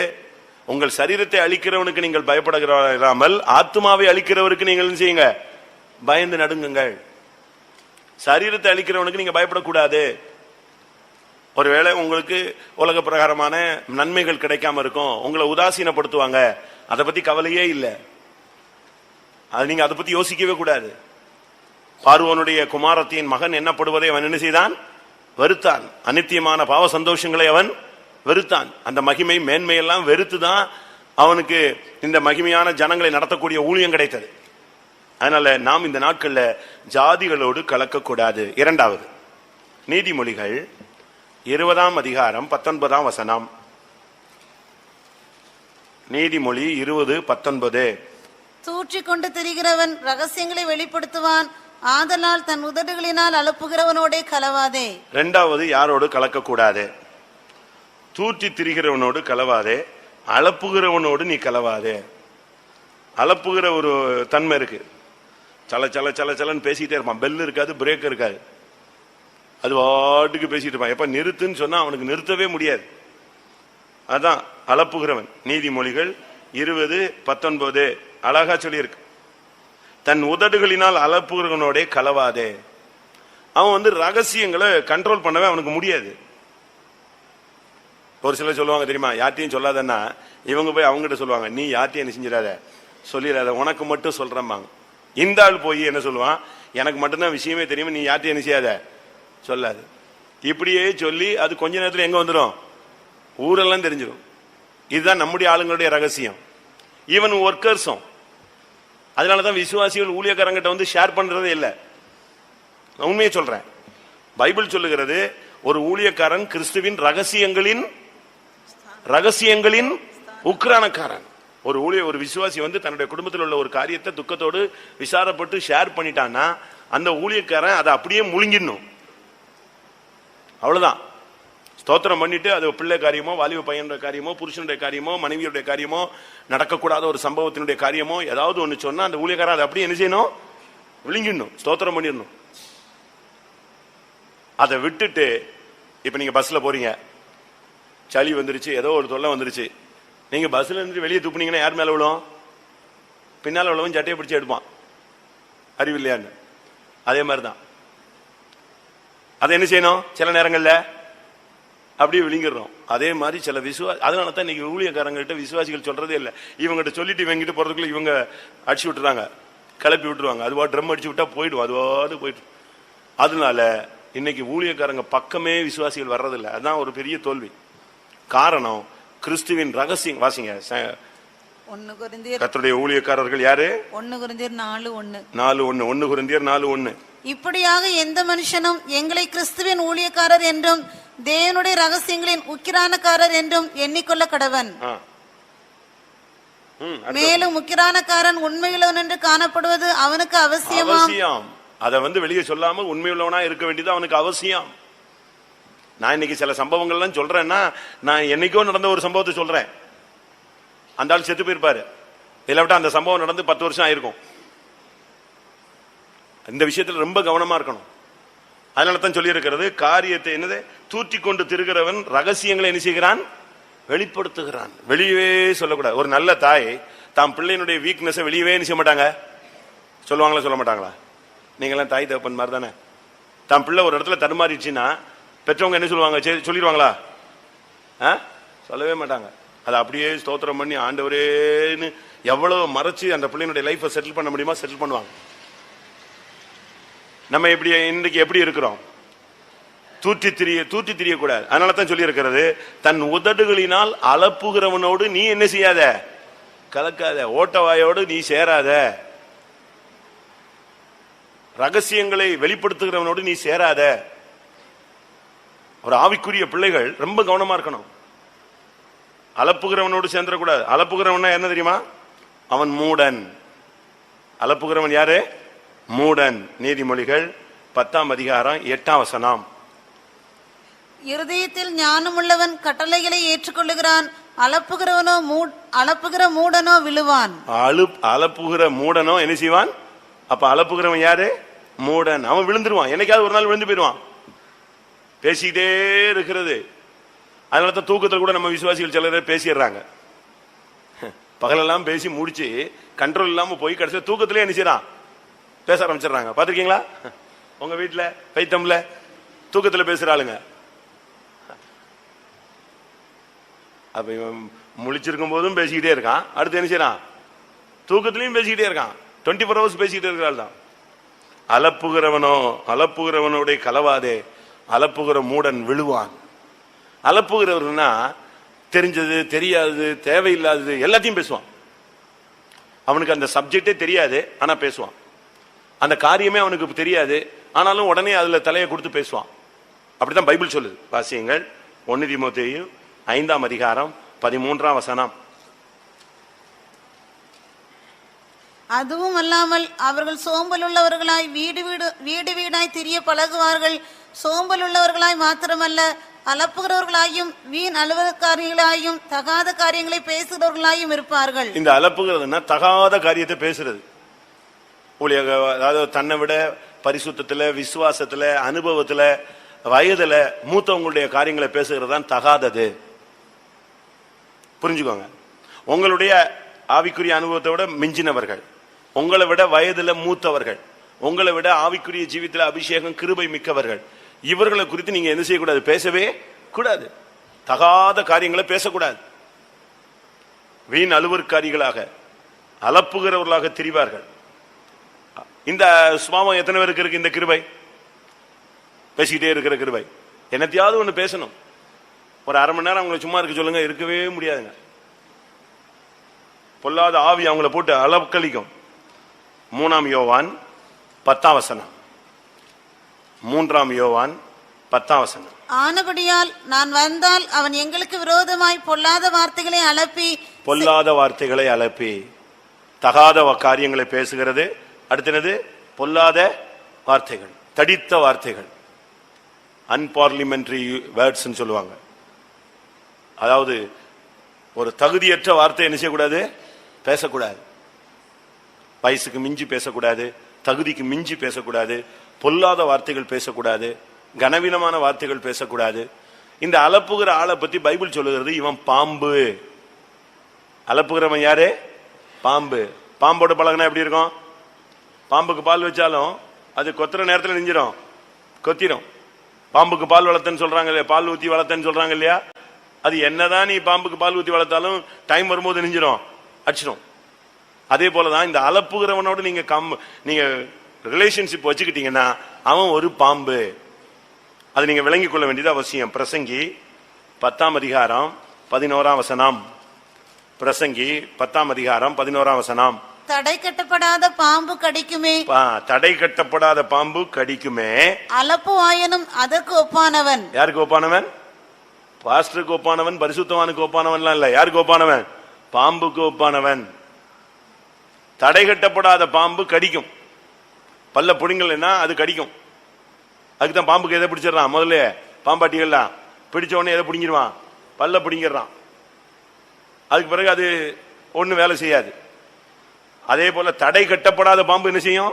உங்கள் சரீரத்தை அழிக்கிறவனுக்கு நீங்கள் பயப்படாமல் ஆத்மாவை அழிக்கிறவருக்கு நீங்கள் செய்யுங்க, பயந்து நடுங்குங்கள். சரீரத்தை அழிக்கிறவனுக்கு நீங்க பயப்படக்கூடாது. ஒருவேளை உங்களுக்கு உலக பிரகாரமான நன்மைகள் கிடைக்காம இருக்கும், உங்களை உதாசீனப்படுத்துவாங்க, அதை பத்தி கவலையே இல்லை. அது நீங்க அதை பத்தி யோசிக்கவே கூடாது. பார்வோனுடைய குமாரத்தின் மகன் என்னப்படுவதை அவன் என்ன செய்தான்? வெறுத்தான். அநித்தியமான பாவ சந்தோஷங்களை அவன் வெறுத்தான். அந்த மகிமை மேன்மையெல்லாம் வெறுத்துதான் அவனுக்கு இந்த மகிமையான ஜனங்களை நடத்தக்கூடிய ஊழியம் கிடைத்தது. அதனால நாம் இந்த நாட்கள்ல ஜாதிகளோடு கலக்கக்கூடாது. இரண்டாவது, நீதிமொழிகள் 20 அதிகாரம் 19 நீதிமொழி 20:19. தூற்றிக்கொண்டு திரிகிறவன் ரகசியங்களை வெளிப்படுத்துவான், ஆதலால் தன் உதடுகளினால் அலப்புகிறவனோடே கலவாதே. இரண்டாவது, யாரோடு கலக்கக்கூடாது? தூற்றி திரிகிறவனோடு கலவாதே, அலப்புகிறவனோடு நீ கலவாதே. அலப்புகிற ஒரு தன்மை இருக்கு. சல சல சல சலன்னு பேசிட்டே இருப்பான். பெல் இருக்காது, பிரேக் இருக்காது, அது வாட்டுக்கு பேசிட்டு இருப்பான். எப்ப நிறுத்துன்னு சொன்னா அவனுக்கு நிறுத்தவே முடியாது. அதான் அலப்புகிறவன். நீதிமொழிகள் 20:19 அழகா சொல்லி இருக்கு, தன் உதடுகளினால் அலப்புகிறவனோட கலவாதே. அவன் ரகசியங்களை கண்ட்ரோல் பண்ணவே அவனுக்கு முடியாது. ஒரு சிலர் சொல்லுவாங்க தெரியுமா, யார்ட்டையும் சொல்லாதன்னா இவங்க போய் அவங்ககிட்ட சொல்லுவாங்க, நீ யார்ட்டையும் என்ன செஞ்சிடாத, சொல்லிடாத, உனக்கு மட்டும் சொல்றம்பாங்க. இந்த ஆள் போய் என்ன சொல்லுவான், எனக்கு மட்டும்தான் விஷயமே தெரியும், நீ யார்ட்டையும் என்ன செய்யாத, சொல்லாது. இப்படியே சொல்லி அது கொஞ்ச நேரத்தில் எங்க வந்துடும், ஊரெல்லாம் தெரிஞ்சிடும். இதுதான் நம்முடைய ஆளுங்களுடைய ரகசியம். ஈவன் ஒர்க்கர்ஸும். அதனாலதான் விசுவாசிகள் ஊழியக்காரங்கிட்ட ஷேர் பண்றதே இல்லை. உண்மையை சொல்றேன். பைபிள் சொல்லுகிறது, ஒரு ஊழியக்காரன் கிறிஸ்துவின் ரகசியங்களின் உக்ரானக்காரன். ஒரு விசுவாசி தன்னுடைய குடும்பத்தில் உள்ள ஒரு காரியத்தை துக்கத்தோடு விசாரப்பட்டு ஷேர் பண்ணிட்டான்னா அந்த ஊழியக்காரன் அதை அப்படியே முழுங்கிடணும். அவ்வளவுதான். ஸ்தோத்திரம் பண்ணிட்டு அது பிள்ளை காரியமோ, வாலிப பையனுடைய காரியமோ, புருஷனுடைய காரியமோ, மனைவியுடைய காரியமோ, நடக்கக்கூடாத ஒரு சம்பவத்தினுடைய காரியமோ ஏதாவது ஒண்ணு சொன்னா அந்த ஊழியக்காரன் அதை அப்படியே என்ன செய்யணும், விழுங்கிடணும், ஸ்தோத்திரம் பண்ணிடணும். அதை விட்டுட்டு இப்ப நீங்க பஸ்ல போறீங்க, சளி வந்துருச்சு, ஏதோ ஒரு தொல்லை வந்துருச்சு, நீங்க பஸ்ல இருந்து வெளியே துப்புனீங்கன்னா யார் மேல விழும்? பின்னால உள்ளவன் சட்டையை பிடிச்சி எடுப்பான், அறிவில்லையான்னு. அதே மாதிரிதான் அதை என்ன செய்யணும், சில நேரங்கள்ல அப்படியே விழுங்கிடுறோம். அதே மாதிரி சில அதனால தான் இன்னைக்கு ஊழியக்காரங்கிட்ட விசுவாசிகள் சொல்றதே இல்லை. இவங்கிட்ட சொல்லிட்டு இவங்கிட்ட போறதுக்குள்ள இவங்க அடிச்சு விட்டுறாங்க, கிளப்பி விட்டுருவாங்க. அதுவா ட்ரம் அடிச்சு விட்டா போயிடும், அதுவாது போயிட்டு. அதனால இன்னைக்கு ஊழியக்காரங்க பக்கமே விசுவாசிகள் வர்றதில்லை. அதுதான் ஒரு பெரிய தோல்வி. காரணம், கிறிஸ்துவின் ரகசியம். வாசிங்க, கர்த்தருடைய ஊழியக்காரர்கள் யாரு? 1 கொரிந்தியர் 4:1. 1 கொரிந்தியர் 4:1. இப்படியாக எந்த மனுஷனும் எங்களை கிறிஸ்துவின் ஊழியக்காரர் என்றும் தேவனுடைய ரகசியங்களின் உக்கிரானக்காரர் என்றும் எண்ணிக்கொள்ள கடவன். மேலும் உக்கிரானக்காரன் உண்மையுள்ளவன் என்று காணப்படுவது அவனுக்கு அவசியம். அதை வெளியே சொல்லாம உண்மையுள்ளவனா இருக்க வேண்டியது அவனுக்கு அவசியம். நான் இன்னைக்கு சில சம்பவங்கள்லாம் சொல்றேன்னா, நான் என்னைக்கோ நடந்த ஒரு சம்பவத்தை சொல்றேன். அந்த ஆள் செத்து போயிருப்பாரு, இல்லாவிட்டா அந்த சம்பவம் நடந்து 10 வருஷம் ஆயிருக்கும். இந்த விஷயத்துல ரொம்ப கவனமா இருக்கணும். அதனால தான் சொல்லி இருக்கிறது, காரியத்தை என்னது, தூற்றி கொண்டு திருகிறவன் ரகசியங்களை என்ன செய்கிறான், வெளிப்படுத்துகிறான். வெளியவே சொல்லக்கூடாது. ஒரு நல்ல தாய் தாம் பிள்ளையினுடைய வீக்னஸை வெளியவே என்ன செய்ய மாட்டாங்க, சொல்லுவாங்களா சொல்ல மாட்டாங்களா? நீங்களாம் தாய் தகப்பன் மாதிரி தானே. தாம் பிள்ளை ஒரு இடத்துல தடுமாறிடுச்சுன்னா பெற்றவங்க என்ன சொல்லுவாங்க, சொல்லிடுவாங்களா? சொல்லவே மாட்டாங்க. அதை அப்படியே ஸ்தோத்திரம் பண்ணி ஆண்டவரேன்னு எவ்வளவு மறைச்சு அந்த பிள்ளையினுடைய லைஃபை செட்டில் பண்ண முடியுமா செட்டில் பண்ணுவாங்க. நம்ம எப்படி இன்றைக்கு எப்படி இருக்கிறோம்? தூற்றி திரியக்கூடாது. அதனால தான் சொல்லி இருக்கிறது, தன் உதடுகளினால் அலப்புகிறவனோடு நீ என்ன செய்யாத, கலக்காத, ஓட்டவாயோடு நீ சேராத, ரகசியங்களை வெளிப்படுத்துகிறவனோடு நீ சேராத. ஒரு ஆவிக்குரிய பிள்ளைகள் ரொம்ப கவனமா இருக்கணும். அலப்புகிறவனோடு சேர்ந்துடக்கூடாது. அலப்புகிறவன் என்ன தெரியுமா? அவன் மூடன். அலப்புகிறவன் யாரு? மூடன். நீதிமொழிகள் 10 அதிகாரம் 8 வசனம். இருதயத்தில் ஞானமுள்ளவன் கட்டளைகளை ஏற்றுக்கொள்ளுகிறான், அளப்புகிற மூடனோ விழுவான். அளப்புகிற மூடனோ என்ன செய்வான்? அப்ப அளப்புகிறவன் யாரு? மூடன். அவன் விழுந்துருவான், என்னைக்காவது ஒரு நாள் விழுந்து போயிடுவான். பேசிக்கிட்டே இருக்கிறது. அதனாலதான் தூக்கத்தில் கூட நம்ம விசுவாசிகள் சிலர் பேசிடுறாங்க. பகலெல்லாம் பேசி முடிச்சு கண்ட்ரோல் இல்லாம போய் கடைசியில் தூக்கத்திலே என்ன செய்யறான்? பேச ஆரம்பிச்சிடறாங்க. பாத்திருக்கீங்களா? உங்க வீட்டுல பைத்தம்ல தூக்கத்துல பேசுற ஆளுங்க. அப்ப இவன் முழிச்சிருக்கும் போதும் பேசிக்கிட்டே இருக்கான், அடுத்து என்ன செய்யறான்? தூக்கத்திலையும் பேசிக்கிட்டே இருக்கான். 24 hours பேசிக்கிட்டே இருக்கிறாள் தான். அளப்புகிறவனுடைய கலவாதே, அளப்புகிற மூடன் விழுவான். அளப்புகிறவர்னா தெரிஞ்சது தெரியாதது தேவையில்லாதது எல்லாத்தையும் பேசுவான். அவனுக்கு அந்த சப்ஜெக்டே தெரியாது, ஆனா பேசுவான். அந்த காரியமே அவனுக்கு தெரியாது, ஆனாலும் உடனே அதுல தலையை கொடுத்து பேசுவான். அப்படித்தான் பைபிள் சொல்லுது. வாசியுங்கள் 1 தீமோத்தேயு 5ஆம் அதிகாரம் 13ஆம் வசனம். அதுவும் அல்லாமல் அவர்கள் சோம்பல் உள்ளவர்களாய் வீடு வீடாய் திரிய பழகுவார்கள். சோம்பல் உள்ளவர்களாய் மாத்திரமல்ல, அளப்புகிறவர்களாயும் வீண் அலுவலகாரிகளாயும் தகாத காரியங்களை பேசுகிறவர்களாயும் இருப்பார்கள். இந்த அளப்புகிறதுனா தகாத காரியத்தை பேசுறது. அதாவது தன்னை விட பரிசுத்தத்துல, விசுவாசத்துல, அனுபவத்துல, வயதுல மூத்தவங்களுடைய காரியங்களை பேசுகிறது தான் தகாதது. புரிஞ்சுக்கோங்க. உங்களுடைய ஆவிக்குரிய அனுபவத்தை விட மிஞ்சினவர்கள், உங்களை விட வயதுல மூத்தவர்கள், உங்களை விட ஆவிக்குரிய ஜீவித்துல அபிஷேகம் கிருபை மிக்கவர்கள், இவர்களை குறித்து நீங்க என்ன செய்யக்கூடாது? பேசவே கூடாது. தகாத காரியங்களை பேசக்கூடாது. வீண் அலுவற்காரிகளாக அளப்புகிறவர்களாக திரிவார்கள். இந்த சுபாவம் எத்தனை பேருக்கு இருக்கு? இந்த கிருபை, பேசிக்கிட்டே இருக்கிற கிருபை. என்னத்தையாவது ஒண்ணு பேசணும். ஒரு அரை மணி நேரம் அவங்களை சும்மா இருக்க சொல்லுங்க, இருக்கவே முடியாதுங்க. பொல்லாத ஆவி அவங்கள போட்டு அளக்கழிக்கும். 3ஆம் யோவான் 10ஆம் வசனம். 3ஆம் யோவான் 10ஆம் வசனம். ஆனபடியால் நான் வந்தால் அவன் எங்களுக்கு விரோதமாய் பொல்லாத வார்த்தைகளை அலப்பி தகாத காரியங்களை பேசுகிறது. அடுத்தது பொல்லாத வார்த்தைகள், தடித்த வார்த்தைகள், அன்பார்லிமெண்டரி வேர்ட்ஸ் சொல்லுவாங்க. அதாவது ஒரு தகுதியற்ற வார்த்தை என்ன செய்யக்கூடாது? பேசக்கூடாது. வயசுக்கு மிஞ்சி பேசக்கூடாது, தகுதிக்கு மிஞ்சி பேசக்கூடாது, பொல்லாத வார்த்தைகள் பேசக்கூடாது, கனவீனமான வார்த்தைகள் பேசக்கூடாது. இந்த அளப்புகிற ஆளை பத்தி பைபிள் சொல்லுகிறது, இவன் பாம்பு. அளப்புகிறவன் யாரு? பாம்பு. பாம்போட பழகினா எப்படி இருக்கும்? பாம்புக்கு பால் வச்சாலும் அது கொத்துற நேரத்தில் நெஞ்சிடும், கொத்திடும். பாம்புக்கு பால் வளர்த்தன்னு சொல்றாங்க இல்லையா, பால் ஊத்தி வளர்த்தன்னு சொல்றாங்க இல்லையா, அது என்னதான் நீ பாம்புக்கு பால் ஊத்தி வளர்த்தாலும் டைம் வரும்போது நெஞ்சிடும், அடிச்சிடும். அதே போலதான் இந்த அளப்புகிறவனோடு நீங்க ரிலேஷன்ஷிப் வச்சுக்கிட்டீங்கன்னா அவன் ஒரு பாம்பு. அதை நீங்க விளங்கிக் கொள்ள வேண்டியது அவசியம். பிரசங்கி 10ஆம் அதிகாரம் 11ஆம் வசனம். பிரசங்கி 10ஆம் அதிகாரம் 11ஆம் வசனம். தடை கட்டப்படாத பாம்பு கடிக்குமே, தடை கட்டப்படாத பாம்பு கடிக்குமே, அளப்பு வாயனும் அதற்கு ஒப்பானவன். யாருக்கு ஒப்பானவன்? பாஸ்டருக்கு ஒப்பானவன், பரிசுத்தவானுக்கு ஒப்பானவன்லாம் இல்ல. யாருக்கு ஒப்பானவன்? பாம்புக்கு ஒப்பானவன். தடை கட்டப்படாத பாம்பு கடிக்கும். பல்ல புடிங்கலைன்னா அது கடிக்கும். அதுக்குதான் பாம்புக்கு எதை பிடிச்சிடறான்? முதல்ல பாம்பாட்டிகள்லாம் பிடிச்ச உடனே எதை பிடிங்கிடுவான்? பல்ல பிடிங்கிடுறான். அதுக்கு பிறகு அது ஒண்ணு வேலை செய்யாது. அதே போல தடை கட்டப்படாத பாம்பு என்ன செய்யும்?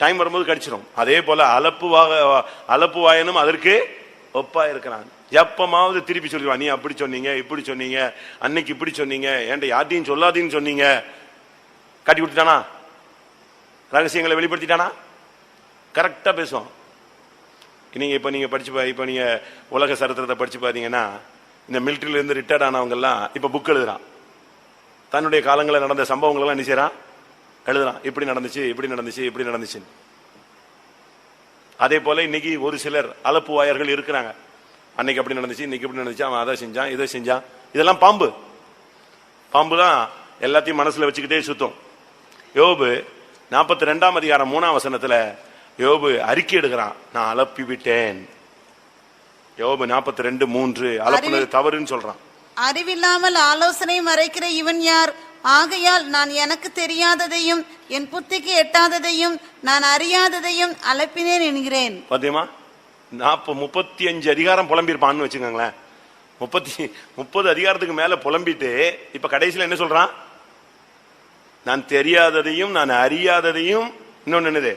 டைம் வரும்போது கடிச்சிடும். அதே போல அளப்பு வாயனும் அதற்கு ஒப்பா இருக்கிறான். எப்பமாவது திருப்பி சொல்லுவான், நீ அப்படி சொன்னீங்க, இப்படி சொன்னீங்க, அன்னைக்கு இப்படி சொன்னீங்க, ஏன்டா யார்ட்டையும் சொல்லாதீன்னு சொன்னீங்க. காட்டி கொடுத்துட்டானா? ரகசியங்களை வெளிப்படுத்திட்டானா? கரெக்டா பேசுவான். நீங்க உலக சரித்திரத்தை படிச்சு பாத்தீங்கன்னா, இந்த மிலிட்டரியில இருந்து ரிட்டையர்ட் ஆனவங்க எல்லாம் இப்ப புக் எழுதுறான். தன்னுடைய காலங்களில் நடந்த சம்பவங்கள் எல்லாம் என்ன செய்யறான்? எழுதுறான். இப்படி நடந்துச்சு, இப்படி நடந்துச்சு, இப்படி நடந்துச்சு. அதே போல இன்னைக்கு ஒரு சிலர் அளப்பு வாயர்கள் இருக்கிறாங்க. அன்னைக்கு அப்படி நடந்துச்சு, இன்னைக்கு இப்படி நடந்துச்சு, அவன் அதை செஞ்சான், இதை செஞ்சான். இதெல்லாம் பாம்பு. பாம்பு தான் எல்லாத்தையும் மனசுல வச்சுக்கிட்டே சுத்தம். யோபு 42ஆம் அதிகாரம் 3ஆம் வசனத்துல யோபு அறிக்கை எடுக்கிறான், நான் அளப்பி விட்டேன். யோபு 42:3 அளப்புனது தவறுன்னு சொல்றான். அறிவில்லாமல் ஆலோசனை மறைக்கிற இவன் யார்? ஆகையால் நான் எனக்கு தெரியாததையும் என் புத்திக்கு எட்டாததையும் நான் அறியாததையும் அளப்பினேன் என்கிறேன். பாத்தியமா? 35 அதிகாரம் புலம்பியிருப்பான்னு வச்சுக்கோங்களேன். 30 அதிகாரத்துக்கு மேல புலம்பிட்டு இப்ப கடைசியில என்ன சொல்றான்? நான் தெரியாததையும் நான் அறியாததையும் இன்னொன்னு என்னது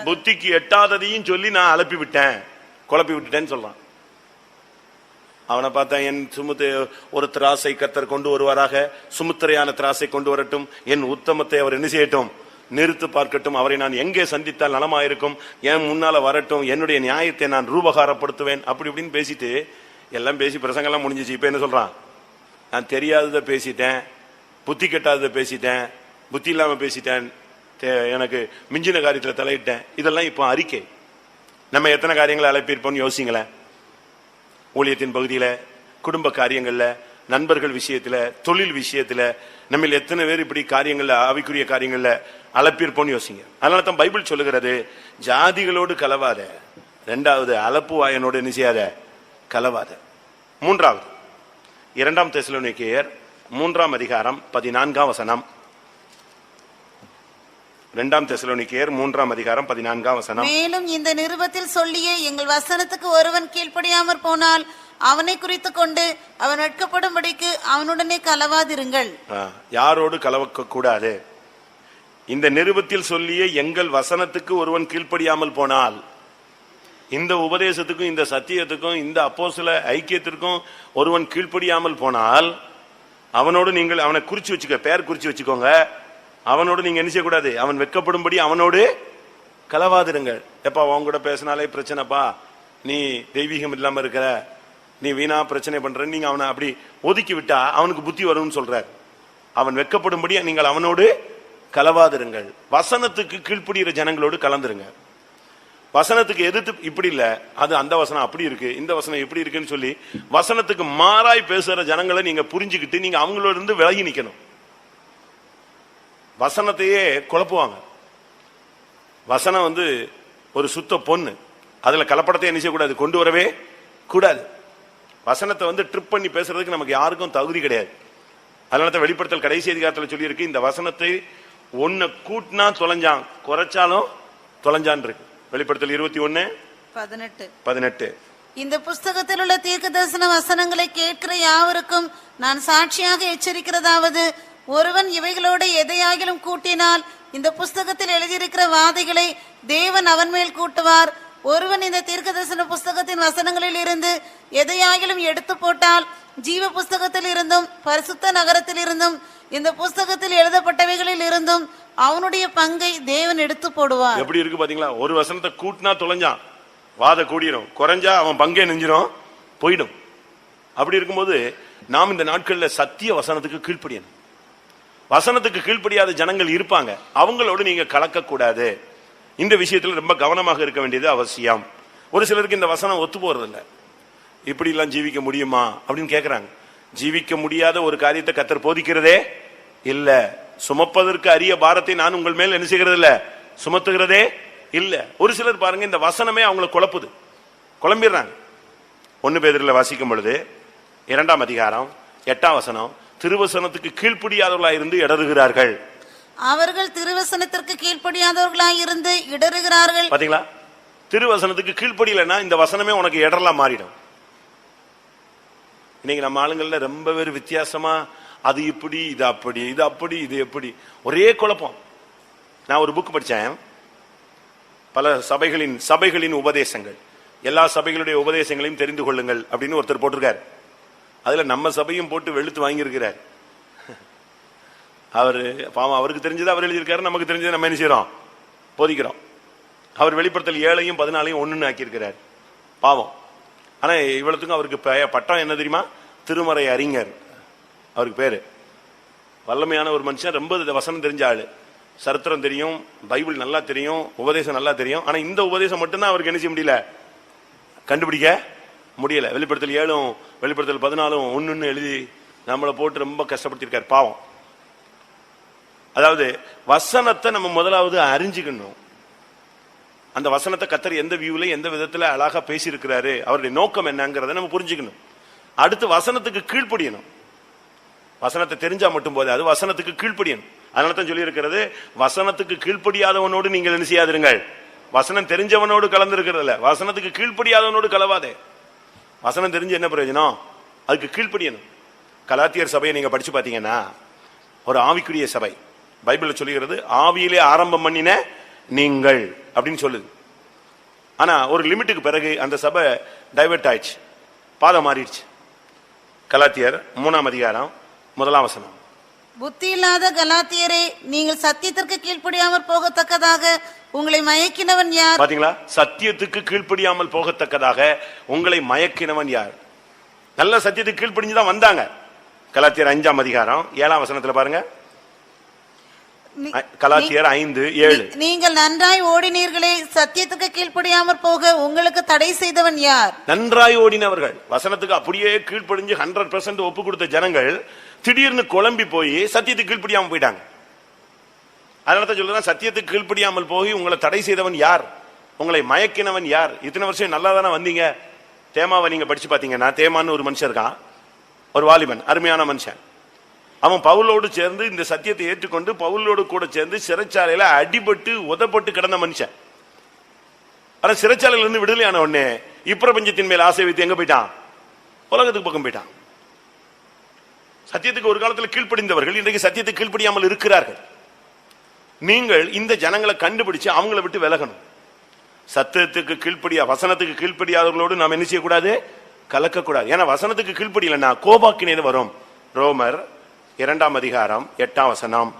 புத்திக்கு எட்டாததையும் சொல்லி நான் அலப்பி விட்டேன், குழப்பி விட்டுட்டேன்னு சொல்றான். அவனை பார்த்தா என் ஒரு திராசை கர்த்தர் கொண்டு வருவாராக, சுமுத்திரையான திராசை கொண்டு வரட்டும், என் உத்தமத்தை அவர் என்ன செய்யட்டும், நிறுத்து பார்க்கட்டும், அவரை நான் எங்கே சந்தித்தால் நலமாயிருக்கும், என் முன்னால வரட்டும், என்னுடைய நியாயத்தை நான் ரூபகாரப்படுத்துவேன், அப்படி இப்படின்னு பேசிட்டு எல்லாம் பேசி பிரசங்கெல்லாம் முடிஞ்சிச்சு. இப்ப என்ன சொல்றான்? நான் தெரியாததை பேசிட்டேன், புத்தி கெட்டாததை பேசிட்டேன், புத்தி இல்லாம பேசிட்டேன், எனக்கு மிஞ்சின காரியத்தில் தலையிட்டேன். இதெல்லாம் இப்போ அறிக்கை. நம்ம எத்தனை காரியங்களை அழைப்பிருப்போம்னு யோசிங்களேன். ஊழியத்தின் பகுதியில, குடும்ப காரியங்கள்ல, நண்பர்கள் விஷயத்துல, தொழில் விஷயத்துல, நம்ம எத்தனை பேர் இப்படி காரியங்கள்ல, ஆவிக்குரிய காரியங்கள்ல அழைப்பிருப்போம்னு யோசிங்க. அதனால தான் பைபிள் சொல்லுகிறது, ஜாதிகளோடு கலவாத. இரண்டாவது, அலப்பு வாயனோடு என்ன செய்யாத, கலவாத. மூன்றாவது, 2 தெசலோனிக்கேயர் 3 அதிகாரம் 14 வசனம். 2 தெசலோனிக்கேயர் 3 அதிகாரம் 14 வசனம். மேலும் இந்த நிருபத்தில் சொல்லிய எங்கள் வசனத்துக்கு ஒருவன் கீழ்ப்படியாமற் போனால் அவனை குறித்து கொண்டு அவன் வெட்கப்படும்படிக்கு அவனுடனே கலவாதிருங்கள். யாரோடு கலவக்க கூடாது? இந்த நிருபத்தில் சொல்லிய எங்கள் வசனத்துக்கு ஒருவன் கீழ்ப்படியாமல் போனால், இந்த உபதேசத்துக்கும் இந்த சத்தியத்துக்கும் இந்த அப்போஸ்தல ஐக்கியத்திற்கும் ஒருவன் கீழ்ப்படியாமல் போனால் அவனோடு நீங்கள் அவனை குறிச்சு வச்சுக்க, பேர் குறிச்சு வச்சுக்கோங்க. அவனோடு நீங்க என்ன செய்யக்கூடாது? அவன் வெட்கப்படும்படி அவனோடு கலவாதிருங்கள். எப்பா அவங்க கூட பேசினாலே பிரச்சனைப்பா, நீ தெய்வீகம் இல்லாம இருக்கிற, நீ வீணா பிரச்சனை பண்ற, நீங்க அவனை அப்படி ஒதுக்கி விட்டா அவனுக்கு புத்தி வரும்னு சொல்றார். அவன் வெட்கப்படும்படி நீங்கள் அவனோடு கலவாதிருங்கள். வசனத்துக்கு கீழ்ப்படுகிற ஜனங்களோடு கலந்துருங்க. வசனத்துக்கு எதிர்த்து இப்படி இல்ல, அது அந்த வசனம் அப்படி இருக்கு, இந்த வசனம் எப்படி இருக்குன்னு சொல்லி வசனத்துக்கு மாறாய் பேசுற ஜனங்களை நீங்க புரிஞ்சுக்கிட்டு நீங்க அவங்களோட இருந்து விலகி நிக்கணும். வசனத்தையே குழப்புவாங்க. வசனம் ஒரு சுத்த பொண்ணு, அதுல கலப்படத்தை என்ன செய்யக்கூடாது, கொண்டு வரவே கூடாது. வசனத்தை ட்ரிப் பண்ணி பேசுறதுக்கு நமக்கு யாருக்கும் தகுதி கிடையாது. அதனால வெளிப்படுத்தல் கடைசி அதிகாரத்தில் சொல்லி இருக்கு, இந்த வசனத்தை ஒன்னு கூட்டினா தொலைஞ்சான், குறைச்சாலும் தொலைஞ்சான் இருக்கு. வெளிப்படுத்தல் 21:18. இந்த புஸ்தகத்தில் உள்ள தீர்க்க தரிசன வசனங்களை கேட்கிற யாவருக்கும் நான் சாட்சியாக எச்சரிக்கிறதாவது, ஒருவன் இவைகளோடு எதையாகிலும் கூட்டினால் இந்த புஸ்தகத்தில் எழுதியிருக்கிற வாதைகளை தேவன் அவன் மேல் கூட்டுவார். ஒருவன் இந்த தீர்க்க தரிசன புஸ்தகத்தின் வசனங்களில் இருந்து எதையாகிலும் எடுத்து போட்டால் ஜீவ புஸ்தகத்தில் இருந்தும் பரிசுத்த நகரத்தில் இருந்தும் இந்த புஸ்தகத்தில் எழுதப்பட்டவைகளில் இருந்தும் அவனுடைய பங்கை தேவன் எடுத்து போடுவார். எப்படி இருக்கு பாத்தீங்களா? ஒரு வசனத்தை கூட்டினா தொலைஞ்சான், வாத கூடிரும், குறைஞ்சா அவன் பங்கே நெஞ்சிரும், போயிடும். அப்படி இருக்கும்போது நாம் இந்த நாட்கள்ல சத்திய வசனத்துக்கு கீழ்ப்படியணும். வசனத்துக்கு கீழ்ப்படியாத ஜனங்கள் இருப்பாங்க, அவங்களோடு நீங்க கலக்க கூடாது. இந்த விஷயத்துல ரொம்ப கவனமாக இருக்க வேண்டியது அவசியம். ஒரு சிலருக்கு இந்த வசனம் ஒத்து போறது இல்ல, இப்படி எல்லாம் ஜீவிக்க முடியுமா அப்படின்னு கேக்குறாங்க. ஜீவிக்க முடியாத ஒரு காரியத்தை கர்த்தர் போதிக்கிறதே இல்ல. சுமப்பதற்கு அரிய பாரத்தை நான் உங்கள் மேல் என்ன செய்கிறது இல்ல, சுமத்துகிறதே இல்ல. ஒரு சிலர் பாருங்க, இந்த வசனமே அவங்களை குழப்புது, குழம்பிடுறாங்க. 1 பேதுருல வாசிக்கும் பொழுது 2 அதிகாரம் 8 வசனம், திருவசனத்துக்கு கீழ்ப்படியாதவர்களாய் இருந்து இடறுகிறார்கள். அவர்கள் திருவசனத்திற்கு கீழ்ப்படியாதவர்களாய் இருந்து இடறுகிறார்கள். பாத்தீங்களா? திருவசனத்துக்கு கீழ்ப்படியலன்னா இந்த வசனமே உனக்கு இடரலாம் மாறிடும். இன்னைக்கு நம்ம ஆளுங்கள்ல ரொம்ப பேர் வித்தியாசமா, அது இப்படி, இது அப்படி, இது அப்படி, இது எப்படி, ஒரே குழப்பம். நான் ஒரு புக் படிச்சேன், பல சபைகளின் உபதேசங்கள், எல்லா சபைகளுடைய உபதேசங்களையும் தெரிந்து கொள்ளுங்கள் அப்படின்னு ஒருத்தர் போட்டிருக்காரு. அதுல நம்ம சபையும் போட்டு வெளுத்து வாங்கியிருக்கிறார். அவரு பாவம், அவருக்கு தெரிஞ்சது அவர் எழுதியிருக்காரு, நமக்கு தெரிஞ்சது நம்ம என்ன செய்யறோம், போதிக்கிறோம். அவர் வெளிப்படுத்தல் 7ஐயும் 14ஐயும் 1ன்னு ஆக்கியிருக்கிறார், பாவம். ஆனா இவ்வளவுக்கும் அவருக்கு பட்டம் என்ன தெரியுமா? திருமறை அறிஞர். அவருக்கு பேரு. வல்லமையான ஒரு மனுஷன், ரொம்ப வசனம் தெரிஞ்ச ஆளு, சரித்திரம் தெரியும், பைபிள் நல்லா தெரியும், உபதேசம் நல்லா தெரியும். ஆனா இந்த உபதேசம் மட்டும்தான் அவருக்கு என்ன செய்ய முடியல, கண்டுபிடிக்க முடியல. வெளிப்படுத்தல் 7ம் வெளிப்படுத்தல் 14ம் 1ன்னு எழுதி நம்மளை போட்டு ரொம்ப கஷ்டப்படுத்திருக்காரு, பாவம். அதாவது வசனத்தை நம்ம முதலாவது அறிஞ்சுக்கணும். அந்த வசனத்தை கர்த்தர் எந்த வியூல எந்த விதத்துல அழகா பேசியிருக்கிறாரு, அவருடைய நோக்கம் என்னங்கிறத நம்ம புரிஞ்சுக்கணும். அடுத்து வசனத்துக்கு கீழ்ப்படியணும். வசனத்தை தெரிஞ்சா மட்டும் போது, அது வசனத்துக்கு கீழ்ப்படியணும். அதனால தான் சொல்லி இருக்கிறது, வசனத்துக்கு கீழ்ப்படியாதவனோடு நீங்கள் என்ன செய்யாதிருங்கள், வசனம் தெரிஞ்சவனோடு கலந்து இருக்கிறதுல, வசனத்துக்கு கீழ்ப்படியாதவனோடு கலவாதே. வசனம் தெரிஞ்சு என்ன பிரயோஜனம்? அதுக்கு கீழ்ப்படியணும். கலாத்தியர் சபையை நீங்க படிச்சு பாத்தீங்கன்னா ஒரு ஆவிக்குரிய சபை. பைபிள்ல சொல்லுகிறது ஆவியிலே ஆரம்பம் பண்ணின நீங்கள் அப்படின்னு சொல்லுது. ஆனா ஒரு லிமிட்டுக்கு பிறகு அந்த சபை டைவர்ட் ஆயிடுச்சு, பாதம் மாறிடுச்சு. கலாத்தியர் 3ஆம் அதிகாரம் 1ஆம் வசனம். புத்தி இல்லாத கலாத்தியரே, நீங்கள் சத்தியத்திற்கு கீழ்ப்படியாமல் போகத்தக்கதாக உங்களை மயக்கினவன் யார்? பாத்தீங்களா? சத்தியத்துக்கு கீழ்ப்படியாமல் போகத்தக்கதாக உங்களை மயக்கினவன் யார்? நல்ல சத்தியத்துக்கு கீழ்ப்படிஞ்சுதான் வந்தாங்க. கலாத்தியர் 5ஆம் அதிகாரம் 7ஆம் வசனத்துல பாருங்க. கலாத்தியர் 5:7. நீங்கள் நன்றாய் ஓடினீர்களே, சத்தியத்துக்கு கீழ்ப்படியாமல் போக உங்களுக்கு தடை செய்தவன் யார்? நன்றாய் ஓடினவர்கள், வசனத்துக்கு அப்படியே கீழ்ப்படிஞ்சு 100% ஒப்பு கொடுத்த ஜனங்கள் திடீர்னு குழம்பி போய் சத்தியத்துக்கு கீழ்ப்படியாமல் போயிட்டாங்க. அதனால சொல்லுதான் சத்தியத்துக்கு கீழ்ப்படியாமல் போய் உங்களை தடை செய்தவன் யார்? உங்களை மயக்கினவன் யார்? இத்தனை வருஷம் நல்லா தானே வந்தீங்க. தேமாவை நீங்க படிச்சு பாத்தீங்கன்னா, தேமான்னு ஒரு மனுஷன் இருக்கான், ஒரு வாலிபன், அருமையான மனுஷன். அவன் பவுலோடு சேர்ந்து இந்த சத்தியத்தை ஏற்றுக்கொண்டு பவுலோடு கூட சேர்ந்து சிறைச்சாலையில அடிபட்டு உதப்பட்டு கிடந்த மனுஷன். ஆனா சிறைச்சாலையில இருந்து விடுதலையான உடனே இப்பிரபஞ்சத்தின் மேல் ஆசை வைத்து எங்க போயிட்டான்? உலகத்துக்கு பக்கம் போயிட்டான். சத்தியத்துக்கு ஒரு காலத்தில் கீழ்ப்படிந்தவர்கள் இன்றைக்கு சத்தியத்துக்கு கீழ்ப்படியாமல் இருக்கிறார்கள். நீங்கள் இந்த ஜனங்களை கண்டுபிடிச்சு அவங்களை விட்டு விலகணும். சத்தியத்துக்கு கீழ்ப்படியா, வசனத்துக்கு கீழ்ப்படியாதவர்களோடு நாம் என்ன செய்யக்கூடாது? கலக்கக்கூடாது. ஏன்னா வசனத்துக்கு கீழ்ப்படியலன்னா கோபாக்கினே வரும். ரோமர் 2ஆம் அதிகாரம் 8ஆம் வசனம்.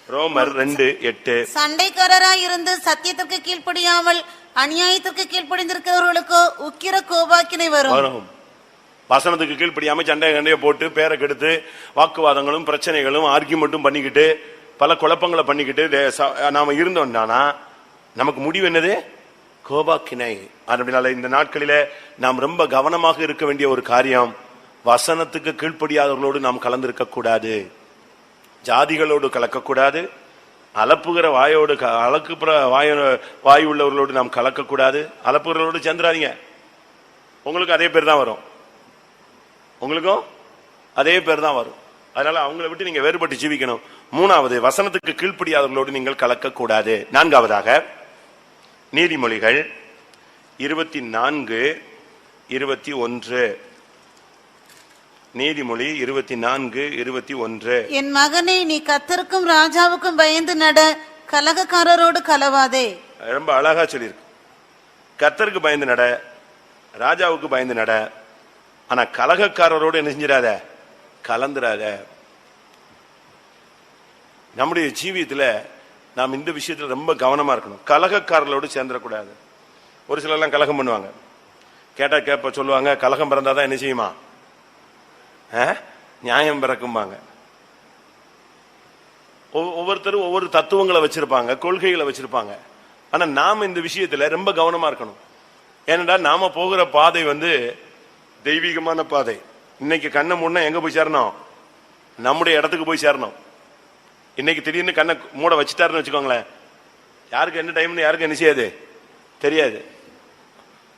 ரோமர் 2:8. சண்டைக்காரராய் இருந்து சத்தியத்திற்கு கீழ்ப்படியாமல் அநியாயத்திற்கு கீழ்ப்படிந்திருக்கிறவர்களுக்கோ உக்கிர கோபாக்கினை வரும். வசனத்துக்கு கீழ்ப்படியாம சண்டையை போட்டு பேரை கெடுத்து வாக்குவாதங்களும் பிரச்சனைகளும் ஆர்கியூமெண்ட்டும் பண்ணிக்கிட்டு பல குழப்பங்களை பண்ணிக்கிட்டு நாம இருந்தோம்னா நமக்கு முடிவு என்னது? கோபாக்கினை. அதனால இந்த நாட்களில நாம் ரொம்ப கவனமாக இருக்க வேண்டிய ஒரு காரியம், வசனத்துக்கு கீழ்ப்படியாதவர்களோடு நாம் கலந்திருக்க கூடாது, ஜாதிகளோடு கலக்கக்கூடாது, அலப்புகிற வாயோடு அலக்குப்புற வாயு உள்ளவர்களோடு நாம் கலக்கக்கூடாது. அலப்புகிறவர்களோடு சேர்ந்துடாதீங்க, உங்களுக்கு அதே பேர் தான் வரும், உங்களுக்கும் அதே பேர் தான் வரும். அதனால அவங்களை விட்டு நீங்க வேறுபட்டு ஜீவிக்கணும். 3வது, வசனத்துக்கு கீழ்ப்படியாதவர்களோடு நீங்கள் கலக்கக்கூடாது. 4வதாக நீதிமொழிகள் 24:21. நீதிமொழி 24:21. என் மகனே, நீ கர்த்தருக்கும் ராஜாவுக்கும் பயந்து நட, கலகக்காரரோடு கலவாதே. ரொம்ப அழகா சொல்லியிருக்கு. கர்த்தருக்கு பயந்து நட, ராஜாவுக்கு பயந்து நட, ஆனா கலகக்காரரோடு என்ன செஞ்சிடாத? கலந்துராத. நம்முடைய ஜீவியத்துல நாம் இந்த விஷயத்துல ரொம்ப கவனமா இருக்கணும். கலகக்காரர்களோடு சேர்ந்துடக்கூடாது. ஒரு சிலர் எல்லாம் கலகம் பண்ணுவாங்க. கேட்டா கேப்ப சொல்லுவாங்க, கலகம் பிறந்தாதான் என்ன செய்யுமா? நியாயம் பிறக்கும்பாங்க. ஒவ்வொருத்தரும் ஒவ்வொரு தத்துவங்களை வச்சிருப்பாங்க, கொள்கைகளை வச்சிருப்பாங்க. ஆனா நாம இந்த விஷயத்துல ரொம்ப கவனமா இருக்கணும். ஏனென்றா நாம போகிற பாதை தெய்வீகமான பாதை. இன்னைக்கு கண்ணை மூடனா எங்க போய் சேரணும்? நம்முடைய இடத்துக்கு போய் சேரணும். இன்னைக்கு திடீர்னு கண்ணை மூட வச்சுட்டாருன்னு வச்சுக்கோங்களேன், யாருக்கு என்ன டைம்னு யாருக்கு என்ன செய்யாது தெரியாது.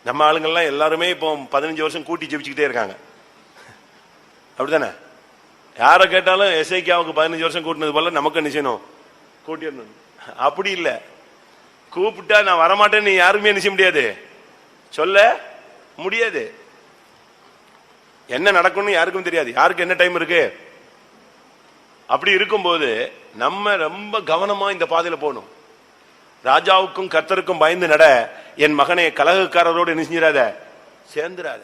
நம்ம ஆளுங்கள்லாம் எல்லாருமே இப்போ 15 வருஷம் கூட்டி ஜெபிச்சுக்கிட்டே இருக்காங்க, அப்படித்தானே? யாரை கேட்டாலும் எஸ்ஐக்காவுக்கு 15 வருஷம் கூட்டினது போல நமக்கு என்ன செய்யணும்? கூட்டிடணும். அப்படி இல்லை, கூப்பிட்டா நான் வரமாட்டேன்னு நீ யாருமே என்ன செய்ய முடியாது, சொல்ல முடியாது. என்ன நடக்கும்னு யாருக்கும் தெரியாது, யாருக்கு என்ன டைம் இருக்கு. அப்படி இருக்கும்போது நம்ம ரொம்ப கவனமா இந்த பாதையில போகணும். ராஜாவுக்கும் கர்த்தருக்கும் பயந்து நட, என் மகனே கலகக்காரரோடு என்ன செஞ்சிடாத? சேர்ந்துடாத.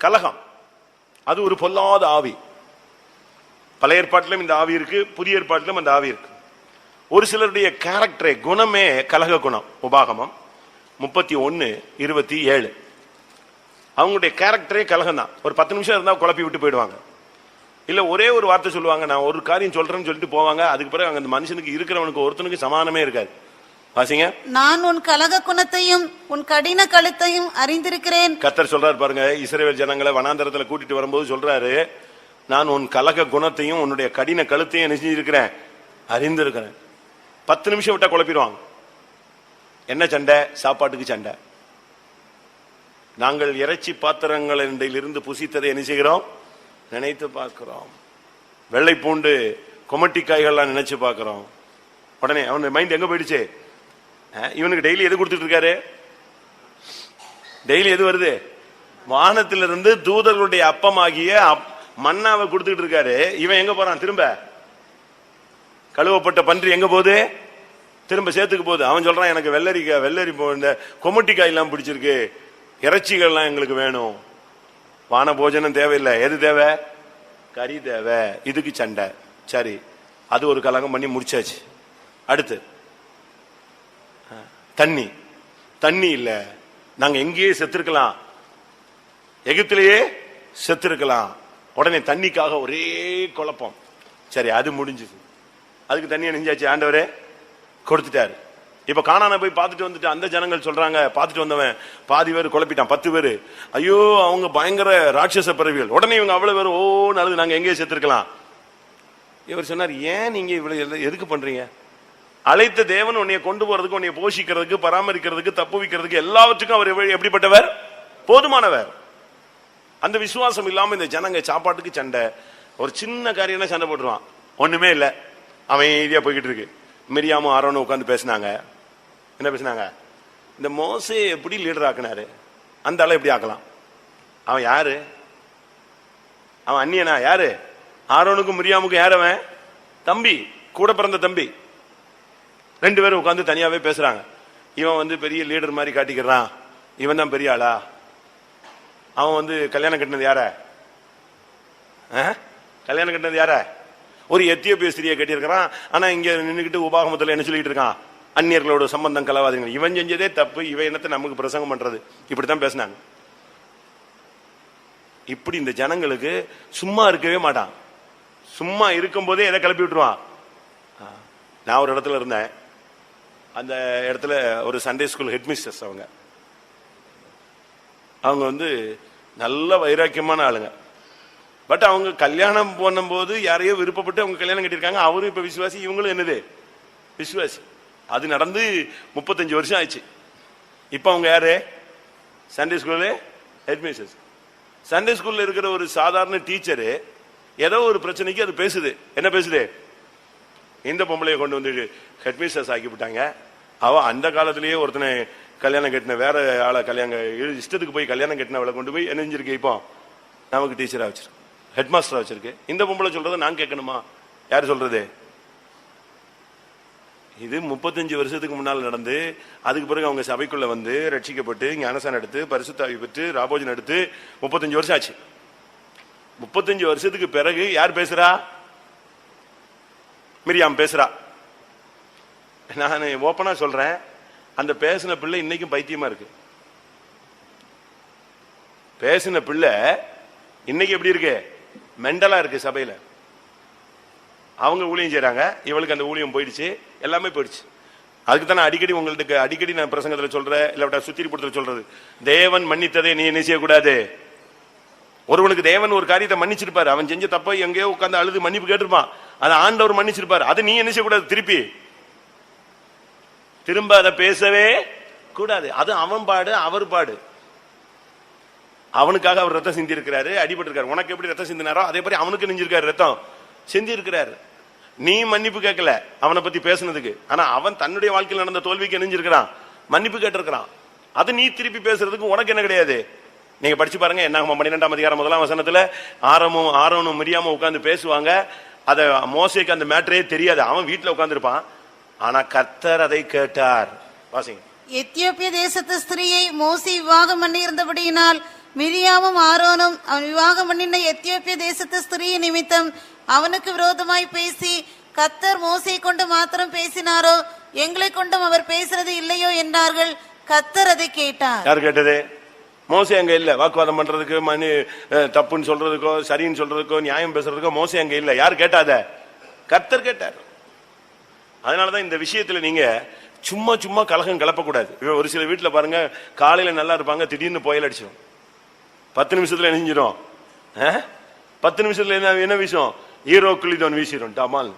கலகம் அது ஒரு பொல்லாத ஆவி. பழைய ஏற்பாட்டிலும் இந்த ஆவி இருக்கு, புதிய ஏற்பாட்டிலும் அந்த ஆவி இருக்கு. ஒரு சிலருடைய கேரக்டரே, குணமே கலக குணம். உபாகமம் 31:27. அவங்களுடைய கேரக்டரே கலகம் தான். ஒரு 10 நிமிஷம் இருந்தா குழப்பி விட்டு போயிடுவாங்க. இல்ல ஒரே ஒரு வார்த்தை சொல்லுவாங்க, நான் ஒரு காரியம் சொல்றேன்னு சொல்லிட்டு போவாங்க. அதுக்கு பிறகு அங்க அந்த மனுஷனுக்கு இருக்கிறவனுக்கு ஒருத்தனுக்கு சமானமே இருக்காது. வாசிங்க. நான் உன் கலக குணத்தையும் உன் கடின கழுத்தையும் அறிந்திருக்கிறேன். கர்த்தர் சொல்றாரு பாருங்க, இஸ்ரவேல் ஜனங்களை வனாந்தரத்துல கூட்டிட்டு வரும்போது சொல்றாரு, நான் உன் கலக குணத்தையும் உன்னுடைய கடின கழுத்தையும் நினைச்சிருக்கிறேன், அறிந்திருக்கிறேன். 10 நிமிஷம் விட்டா குழப்பிடுவாங்க. என்ன சண்டை? சாப்பாட்டுக்கு சண்டை. நாங்கள் இறைச்சி பாத்திரங்களிலிருந்து புசித்ததை என்ன செய்கிறோம்? நினைத்து பார்க்கிறோம். வெள்ளை பூண்டு கொமட்டி காய்கள்லாம் நினைச்சு பார்க்கிறோம். உடனே அவனுடைய மைண்ட் எங்க போயிடுச்சு? இவனுக்கு டெய்லி எது கொடுத்துட்டு இருக்காரு? டெய்லி எது வருது? வானத்திலிருந்து தூதர்களுடைய அப்பமாகிய மன்னாவை கொடுத்துட்டு இருக்காரு. இவன் எங்க போறான்? திரும்ப கழுவப்பட்ட பன்றி எங்க போகுது? திரும்ப சேத்துக்கு போகுது. அவன் சொல்றான், எனக்கு வெள்ளரி இந்த கொமட்டிக்காய் எல்லாம் பிடிச்சிருக்கு, இறைச்சிகள்லாம் எங்களுக்கு வேணும். வான போஜனம் தேவையில்லை, எது தேவை? கறி தேவை. இதுக்கு சண்டை. சரி, அது ஒரு கலகம் பண்ணி முடிச்சாச்சு. அடுத்து தண்ணி இல்ல, நாங்க எங்கேயே செத்துருக்கலாம், எகிப்திலேயே செத்துருக்கலாம். உடனே தண்ணிக்காக ஒரே குழப்பம். சரி, அது முடிஞ்சது. அதுக்கு தண்ணியை நெஞ்சாச்சு, ஆண்டவரே கொடுத்துட்டாரு. இப்ப கானானை போய் பார்த்துட்டு வந்துட்டு அந்த ஜனங்கள் சொல்றாங்க, பார்த்துட்டு வந்தவன் பாதி பேர் குழப்பிட்டான், 10 பேரு. ஐயோ, அவங்க பயங்கர ராட்சச பிறவிகள். உடனே இவங்க அவ்வளவு பேர் ஓ நல்லது, நாங்க எங்கேயே செத்துருக்கலாம். இவர் சொன்னார், ஏன் நீங்க இவ்வளவு எதுக்கு பண்றீங்க? அழைத்த தேவன் உன்னைய கொண்டு போறதுக்கு, உன்னைய போஷிக்கிறதுக்கு, பராமரிக்கிறதுக்கு, தப்புவிக்கிறதுக்கு, எல்லாவற்றுக்கும் அவர் எப்படிப்பட்டவர்? போதுமானவர். அந்த விசுவாசம் இல்லாம இந்த ஜனங்க சாப்பாட்டுக்கு சண்டை, ஒரு சின்ன காரியம் சண்டை போட்டுருவான். ஒண்ணுமே இல்லை, அமைதியா போய்கிட்டு இருக்கு. மிரியாமும் ஆரோனும் உட்காந்து பேசினாங்க. என்ன பேசினாங்க? இந்த மோசே எப்படி லீடர் ஆக்கினாரு, அந்த ஆளை எப்படி ஆக்கலாம்? அவன் யாரு? அவன் அந்நியனா? யாரு? ஆரோனுக்கும் மிரியாமுக்கும் யார் அவன்? தம்பி, கூட பிறந்த தம்பி. 2 பேரும் உட்காந்து தனியாவே பேசுறாங்க. இவன் பெரிய லீடர் மாதிரி காட்டிக்கிறான். இவன் தான் பெரிய ஆளா? அவன் கல்யாணம் கட்டினது யார? கல்யாணம் கட்டினது யார? ஒரு எத்தியோப்பிய ஸ்திரியை கட்டியிருக்கிறான். ஆனா இங்க நின்றுகிட்டு உபாகமத்துல என்ன சொல்லிட்டு இருக்கான்? அந்நியர்களோட சம்பந்தம் கலவாதீங்க. இவன் செஞ்சதே தப்பு, இவன் என்னத்தை நமக்கு பிரசங்கம் பண்றது? இப்படித்தான் பேசினாங்க. இப்படி இந்த ஜனங்களுக்கு சும்மா இருக்கவே மாட்டான். சும்மா இருக்கும் போதே எதை கிளப்பி விட்டுருவான். நான் ஒரு இடத்துல இருந்தேன். அந்த இடத்துல ஒரு சண்டே ஸ்கூல் ஹெட்மிஸ்டர்ஸ். அவங்க நல்ல வைராக்கியமான ஆளுங்க. பட் அவங்க கல்யாணம் பண்ணும்போது யாரையோ விருப்பப்பட்டு அவங்க கல்யாணம் கட்டியிருக்காங்க. அவரும் இப்ப விசுவாசி, இவங்களும் என்னது விசுவாசி. அது நடந்து 35 வருஷம் ஆயிடுச்சு. இப்ப அவங்க யாரு? சண்டே ஸ்கூல்ல ஹெட்மிஸ்டர்ஸ். சண்டே ஸ்கூல்ல இருக்கிற ஒரு சாதாரண டீச்சரு ஏதோ ஒரு பிரச்சனைக்கு அது பேசுது. என்ன பேசுது? இந்த பொம்பளையை கொண்டு ஹெட்மிஸ்டர்ஸ் ஆக்கி விட்டாங்க. அவ அந்த காலத்திலேயே ஒருத்தனை கல்யாணம் கட்டின, வேற ஆளை கல்யாணம் இஷ்டத்துக்கு போய் கல்யாணம் கட்டினவளை கொண்டு போய் என்ன செஞ்சிருக்கு? இப்போ நமக்கு டீச்சரா வச்சிருக்கு, ஹெட் மாஸ்டரா வச்சிருக்கு. இந்த பொம்பளை சொல்றதை நான் கேட்கணுமா? யாரு சொல்றது? இது 35 வருஷத்துக்கு முன்னால் நடந்து, அதுக்கு பிறகு அவங்க சபைக்குள்ள ரட்சிக்கப்பட்டு ஞானசானம் எடுத்து பரிசுத்தாவி பெற்று ராபோஜன் எடுத்து 35 வருஷம் ஆச்சு. 35 வருஷத்துக்கு பிறகு யார் பேசுறா? மிரியாம் பேசுறா. நான் ஓப்பனா சொல்றேன், அந்த பேசின பிள்ளை இன்னைக்கும் பைத்தியமா இருக்கு. பேசின பிள்ளை இன்னைக்கு எப்படி இருக்கு? மெண்டலா இருக்கு. சபையில அவங்க ஊழியம் செய்யறாங்க, இவளுக்கு அந்த ஊழியம் போயிடுச்சு, எல்லாமே போயிடுச்சு. அதுக்கு தான் அடிக்கடி நான் பிரசங்கத்துல சொல்றேன், இல்ல சுத்திரி படத்துல சொல்றது, தேவன் மன்னித்ததை நீ என்ன செய்யக்கூடாது. ஒருவனுக்கு தேவன் ஒரு காரியத்தை மன்னிச்சிருப்பாரு, அவன் செஞ்ச தப்ப எங்கேயோ உட்கார்ந்து அழுது மன்னிப்பு கேட்டிருப்பான், அதை ஆண்டவர் மன்னிச்சிருப்பாரு. அதை நீ என்ன செய்யக்கூடாது, திரும்ப அதை பேசவே கூடாது. அது அவன் பாடு, அவர் பாடு. அவனுக்காக அவர் ரத்தம் சிந்தி இருக்கிறாரு, அடிபட்டு இருக்காரு. உனக்கு எப்படி ரத்தம் சிந்தினாரோ அதே மாதிரி அவனுக்கு நெஞ்சிருக்காரு, ரத்தம் சிந்தி இருக்கிறாரு. நீ மன்னிப்பு கேட்கல அவனை பத்தி பேசுனதுக்கு, ஆனா அவன் தன்னுடைய வாழ்க்கையில் நடந்த தோல்விக்கு நெஞ்சிருக்கிறான், மன்னிப்பு கேட்டிருக்கிறான். அது நீ திருப்பி பேசுறதுக்கு உனக்கு என்ன கிடையாது. நீங்க படிச்சு பாருங்க, என்னாகும் 12ஆம் அதிகாரம் 1ஆம் வசனத்துல ஆரோனும் மிரியாமும் உட்கார்ந்து பேசுவாங்க. அத மோசேக்கு அந்த மேட்டரே தெரியாது, அவன் வீட்டுல உட்கார்ந்து இருப்பான். ஆனா கர்த்தர் அதை கேட்டார். வாசிங்க. எத்தியோப்பிய தேசத்து ஸ்திரீயை மோசே விவாகம் பண்ணி இருந்தபடியினால் மிரியாமும் ஆரோனும் அவன் விவாகம் பண்ணின எத்தியோப்பிய தேசத்து ஸ்திரீ நிமித்தம் அவனுக்கு விரோதமாய் பேசி, கர்த்தர் மோசே கொண்டு மாத்திரம் பேசினாரோ, எங்களை கொண்டும் அவர் பேசுறது இல்லையோ என்றார்கள். கர்த்தர் அதை கேட்டார். யார் கேட்டது? மோசே அங்க இல்ல. வாக்குவாதம் பண்றதுக்கு, தப்புன்னு சொல்றதுக்கோ, சரின்னு சொல்றதுக்கோ, நியாயம் பேசுறதுக்கோ மோசே அங்க இல்ல. யார் கேட்டாத? கர்த்தர் கேட்டார். அதனாலதான் இந்த விஷயத்துல நீங்க சும்மா சும்மா கலகம் கலப்பக்கூடாது. ஒரு சில வீட்டுல பாருங்க, காலையில நல்லா இருப்பாங்க, திடீர்னு புயல் அடிச்சிடும். 10 நிமிஷத்துல நெஞ்சிடும். 10 நிமிஷத்துல என்ன விஷயம்? ஈரோ குளிதோன் வீசிடும் டாமால்.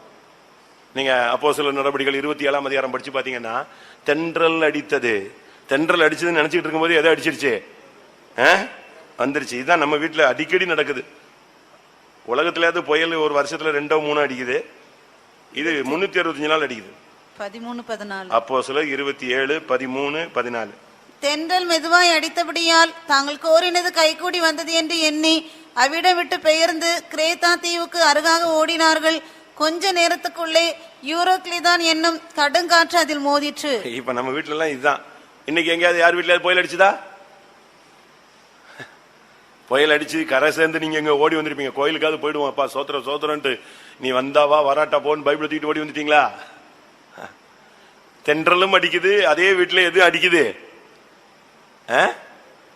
நீங்க அப்போஸ்தலர் நடபடிகள் 27ஆம் அதிகாரம் படிச்சு பாத்தீங்கன்னா, தென்றல் அடித்தது. தென்றல் அடிச்சதுன்னு நினைச்சிட்டு இருக்கும் போது எதை அடிச்சிருச்சு? வந்துருச்சு. இதுதான் நம்ம வீட்டுல அடிக்கடி நடக்குது. உலகத்திலேயாவது புயல் ஒரு வருஷத்துல 2-3 அடிக்குது, இது 365 நாள் அடிக்குது. 13:14. அப்போஸ்தலர் 27:13-14. தென்றல் மெதுவாய் அடித்தபடியால் தாங்கள் கோரினது கைகூடி வந்தது என்று எண்ணி அவ்விடம் விட்டு பெயர்ந்து கிரேத்தா தீவுக்கு அருகாக ஓடினார்கள். கொஞ்ச நேரத்துக்குள்ளே யூரோக்ளிதான் என்னும் கடுங்காற்று அதில் மோதிற்று. இப்ப நம்ம வீட்டுல எல்லாம் இதுதான். இன்னைக்கு எங்கேயாவது யார் வீட்டுல புயல் அடிச்சுதா? புயல் அடிச்சு கரை சேர்ந்து நீங்க எங்க ஓடி வந்திருப்பீங்க. கோயிலுக்காவது போயிடுவோம், அப்பா சோத்திரம் சோத்திரன்ட்டு. நீ வந்தாவா வராட்டா போன்னு பைபிள் தூக்கிட்டு ஓடி வந்துட்டீங்களா? தென்றலும் அடிக்குது, அதே வீட்டுல எது அடிக்குது?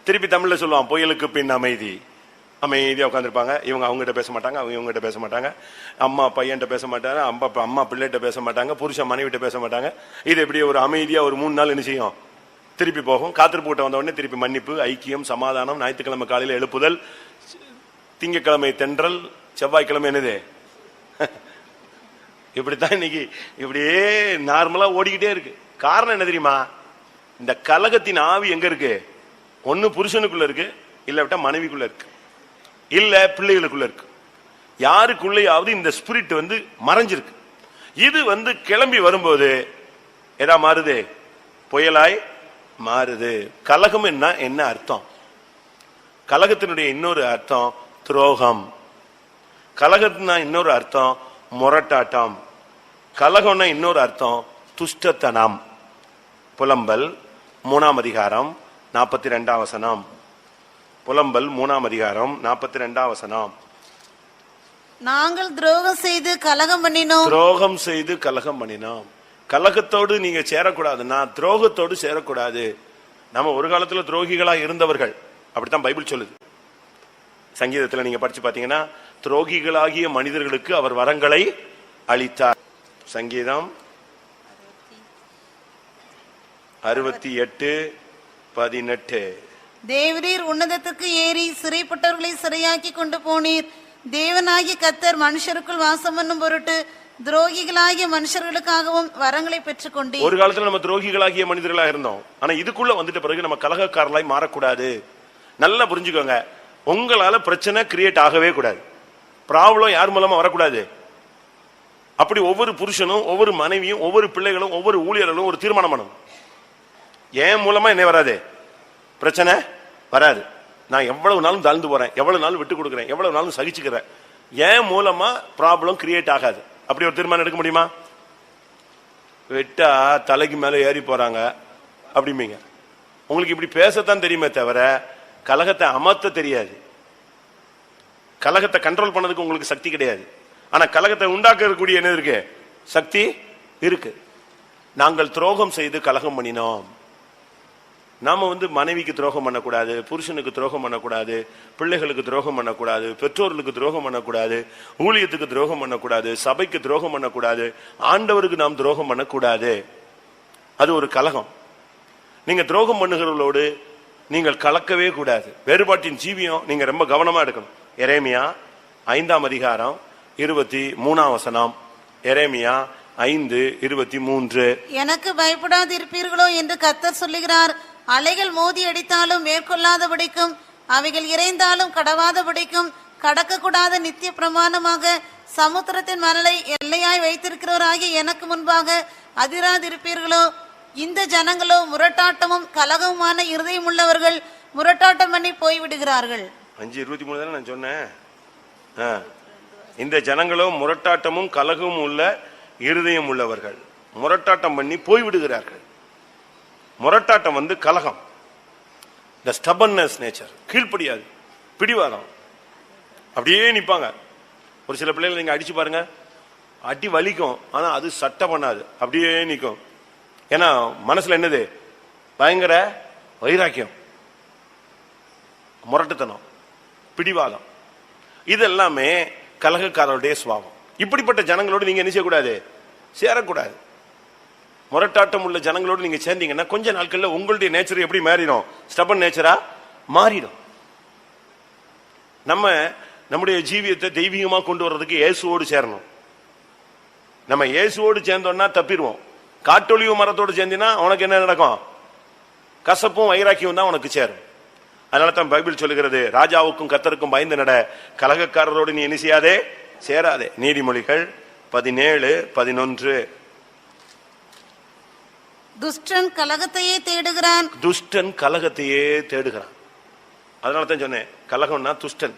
திருப்பி தமிழ்ல சொல்லுவான், புயலுக்கு பின் அமைதி. அமைதியா உட்காந்துருப்பாங்க. இவங்க அவங்ககிட்ட பேச மாட்டாங்க, அவங்க இவங்ககிட்ட பேச மாட்டாங்க. அம்மா பையன்கிட்ட பேச மாட்டாங்க, அம்மா பிள்ளைகிட்ட பேச மாட்டாங்க, புருஷன் மனைவிட்ட பேச மாட்டாங்க. இது எப்படி ஒரு அமைதியா ஒரு 3 நாள் என்ன செய்யும்? திருப்பி போகும். காத்திருப்பு கூட்டம் வந்த உடனே திருப்பி மன்னிப்பு, ஐக்கியம், சமாதானம். ஞாயிற்றுக்கிழமை காலையில எழுப்புதல், திங்கக்கிழமை தென்றல், செவ்வாய்க்கிழமை என்னது? இப்படித்தான் இன்னைக்கு இப்படியே நார்மலா ஓடிக்கிட்டே இருக்கு. காரணம் என்ன தெரியுமா? இந்த கலகத்தின் ஆவி எங்க இருக்கு? ஒன்னு புருஷனுக்குள்ள இருக்கு, இல்ல மனைவிக்குள்ள இருக்கு, இல்ல பிள்ளைகளுக்குள்ள இருக்கு. யாருக்குள்ளையாவது இந்த ஸ்பிரிட் மறைஞ்சிருக்கு. இது கிளம்பி வரும்போது எதா மாறுது? புயலாய் மாறுது. கலகம் என்ன அர்த்தம்? கலகத்தினுடைய இன்னொரு அர்த்தம் துரோகம். கலகத்தினா இன்னொரு அர்த்தம் முரட்டாட்டம். கலகம்னா இன்னொரு அர்த்தம் துஷ்டத்தனம். புலம்பல் 3ஆம் அதிகாரம் 42ஆம் வசனம். புலம்பல் 3ஆம் அதிகாரம் 42ஆம் வசனம். நாங்கள் துரோகம் செய்து கலகம் பண்ணினோம். துரோகம் செய்து கலகம் பண்ணினோம். கலகத்தோடு நீங்க சேரக்கூடாதுன்னா துரோகத்தோடு சேரக்கூடாது. நம்ம ஒரு காலத்துல துரோகிகளா இருந்தவர்கள், அப்படித்தான் பைபிள் சொல்லுது. சங்கீதத்துல நீங்க படிச்சு பாத்தீங்கன்னா, துரோகிகளாகிய மனிதர்களுக்கு அவர் வரங்களை அளித்தார். சங்கீதம் 68:18. தேவரீர் உன்னதத்துக்கு ஏறி சிறைப்பட்டவர்களை சிறையாக்கி கொண்டு போனீர். தேவனாகி கர்த்தர் மனுஷருக்குள் வாசம் பண்ணும் பொருட்டு துரோகிகளாகிய மனுஷர்களுக்காகவும் வரங்களை பெற்றுக் கொண்டீர். ஒரு காலத்துல நம்ம துரோகிகளாகிய மனிதர்களா இருந்தோம். ஆனா இதுக்குள்ள வந்துட்ட பிறகு நம்ம கலகக்காரலாய் மாறக்கூடாது. நல்லா புரிஞ்சுக்கோங்க. உங்களால பிரச்சனை கிரியேட் ஆகவே கூடாது. ப்ராப்ளம் யார் மூலமா வரக்கூடாது. அப்படி ஒவ்வொரு புருஷனும், ஒவ்வொரு மனைவியும், ஒவ்வொரு பிள்ளைகளும், ஒவ்வொரு ஊழியர்களும் ஒரு தீர்மானம் பண்ணணும். ஏன் மூலமா என்ன வராது? பிரச்சனை வராது. நான் எவ்வளவு நாளும் தாழ்ந்து போறேன், எவ்வளவு நாளும் விட்டு கொடுக்குறேன், எவ்வளவு நாளும் சகிச்சுக்கிறேன், ஏன் மூலமா ப்ராப்ளம் கிரியேட் ஆகாது. அப்படி ஒரு தீர்மானம் எடுக்க முடியுமா? விட்டா தலைக்கு மேல ஏறி போறாங்க அப்படிம்பீங்க. உங்களுக்கு இப்படி பேசத்தான் தெரியுமே தவிர கலகத்தை அமர்த்த தெரியாது. கலகத்தை கண்ட்ரோல் பண்ணதுக்கு உங்களுக்கு சக்தி கிடையாது. ஆனா கலகத்தை உண்டாக்கக்கூடிய என்ன இருக்கு? சக்தி இருக்கு. நாங்கள் துரோகம் செய்து கலகம் பண்ணினோம். நாம மனைவிக்கு துரோகம் பண்ணக்கூடாது, புருஷனுக்கு துரோகம் பண்ணக்கூடாது, பிள்ளைகளுக்கு துரோகம் பண்ணக்கூடாது, பெற்றோர்களுக்கு துரோகம் பண்ணக்கூடாது, ஊழியத்துக்கு துரோகம் பண்ணக்கூடாது, சபைக்கு துரோகம் பண்ணக்கூடாது, ஆண்டவருக்கு நாம் துரோகம் பண்ணக்கூடாது. அது ஒரு கலகம். நீங்க துரோகம் பண்ணுகிறவர்களோடு நீங்கள் கலக்கவே கூடாது. வேறுபாட்டின் ஜீவியம் நீங்க ரொம்ப கவனமா எடுக்கணும். எரேமியா 5ஆம் அதிகாரம் 23ஆம் வசனம். எரேமியா 5:23. எனக்கு பயப்படாது இருப்பீர்களோ என்று கர்த்தர் சொல்லுகிறார். அலைகள் மோதி அடித்தாலும் மேற்கொள்ளாதபடிக்கும், அவைகள் இறைந்தாலும் கடவாதபடிக்கும், கடக்க கூடாத நித்திய பிரமாணமாக சமுத்திரத்தின் மணலை எல்லையாய் வைத்திருக்கிறவராகிய எனக்கு முன்பாக அதிராதிருப்பீர்களோ? இந்த ஜனங்களோ முரட்டாட்டமும் கலகமுமான இருதயம் உள்ளவர்கள், முரட்டாட்டம் பண்ணி போய்விடுகிறார்கள். 5:23 தானே நான் சொன்னேன். இந்த ஜனங்களோ முரட்டாட்டமும் கலகமும் உள்ள இருதயம் உள்ளவர்கள், முரட்டாட்டம் பண்ணி போய்விடுகிறார்கள். முரட்டாட்டம் கலகம். the stubbornness nature, கீழ்ப்படியாது, பிடிவாதம். அப்படியே நிப்பாங்க. ஒரு சில பிள்ளைகளை நீங்க அடிச்சு பாருங்க, அடி வலிக்கும், ஆனா அது சட்டை பண்ணாது, அப்படியே நிற்கும். ஏன்னா மனசுல என்னது? பயங்கர வைராக்கியம், முரட்டுத்தனம், பிடிவாதம். இதெல்லாமே கலகக்காரருடைய சுபாவம். இப்படிப்பட்ட ஜனங்களோடு நீங்க என்ன செய்யக்கூடாது? சேரக்கூடாது. முரட்டாட்டம் உள்ள ஜனங்களோடு நீங்க சேர்ந்தீங்கன்னா கொஞ்ச நாட்கள்ல உங்களுடைய நேச்சர் எப்படி மாறிடும்? ஸ்டபன் நேச்சரா மாறிடும். நம்முடைய ஜீவியத்தை தெய்வீகமா கொண்டு வர்றதுக்கு இயேசுவோடு சேரணும். நம்ம இயேசுவோடு சேர்ந்தோம்னா தப்பிடுவோம். காட்டொலிவு மரத்தோடு சேர்ந்தினா உனக்கு என்ன நடக்கும்? கசப்பும் வைராக்கியம் தான் உனக்கு சேரும். அதனால தான் பைபிள் சொல்லுகிறது, ராஜாவுக்கும் கர்த்தருக்கும் பயந்து நட, கலகக்காரரோடு நீ என்ன செய்யாதே, சேராதே. நீதிமொழிகள் 17:11. துஷ்டன் கலகத்தையே தேடுகிறான். துஷ்டன் கலகத்தையே தேடுகிறான். அதனால தான் சொன்னேன், கலகம்னா துஷ்டன்.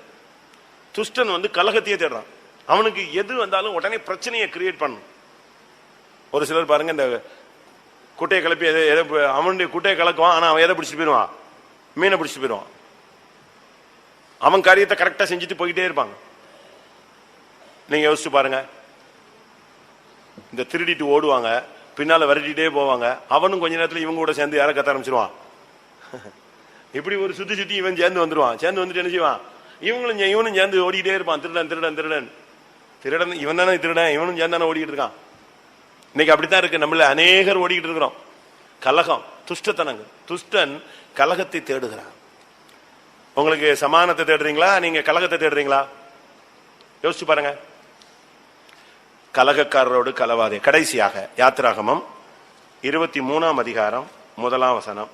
துஷ்டன் கலகத்தையே தேடுறான். அவனுக்கு எது வந்தாலும் உடனே பிரச்சனையை கிரியேட் பண்ணும். ஒரு சிலர் பாருங்க, இந்த குட்டையை கிளப்பி அவனுடைய குட்டையை கலக்குவான். ஆனா அவன் எதை பிடிச்சிட்டு போயிடுவான்? மீனை பிடிச்சிட்டு போயிடுவான். அவன் காரியத்தை கரெக்டா செஞ்சுட்டு போயிட்டே இருப்பாங்க. நீங்க யோசிச்சு பாருங்க, இந்த திருடிட்டு ஓடுவாங்க, பின்னால விரட்டிட்டே போவாங்க. அவனும் கொஞ்ச நேரத்தில் இவங்க கூட சேர்ந்து யாரை கத்த ஆரம்பிச்சிருவான். இப்படி ஒரு சுத்தி சுத்தி இவன் சேர்ந்து வந்துருவான். சேர்ந்து வந்துட்டு என்ன செய்வான்? இவனும் சேர்ந்து ஓடிக்கிட்டே இருப்பான். திருடன் திருடன் திருடன் திருடன். இவன் தானே திருடன், இவனும் சேர்ந்து தானே ஓடிக்கிட்டு இருக்கான். இன்னைக்கு அப்படித்தான் இருக்கு. நம்மள அநேகர் ஓடிக்கிட்டு இருக்கிறோம். கலகம், துஷ்டத்தனங்கள். துஷ்டன் கலகத்தை தேடுகிறான். உங்களுக்கு சமானத்தை தேடுறீங்களா, நீங்க கலகத்தை தேடுறீங்களா? யோசிச்சு பாருங்க. கலகக்காரரோடு கலவாதே. கடைசியாக யாத்திராகமம் 23 அதிகாரம் 1 வசனம்.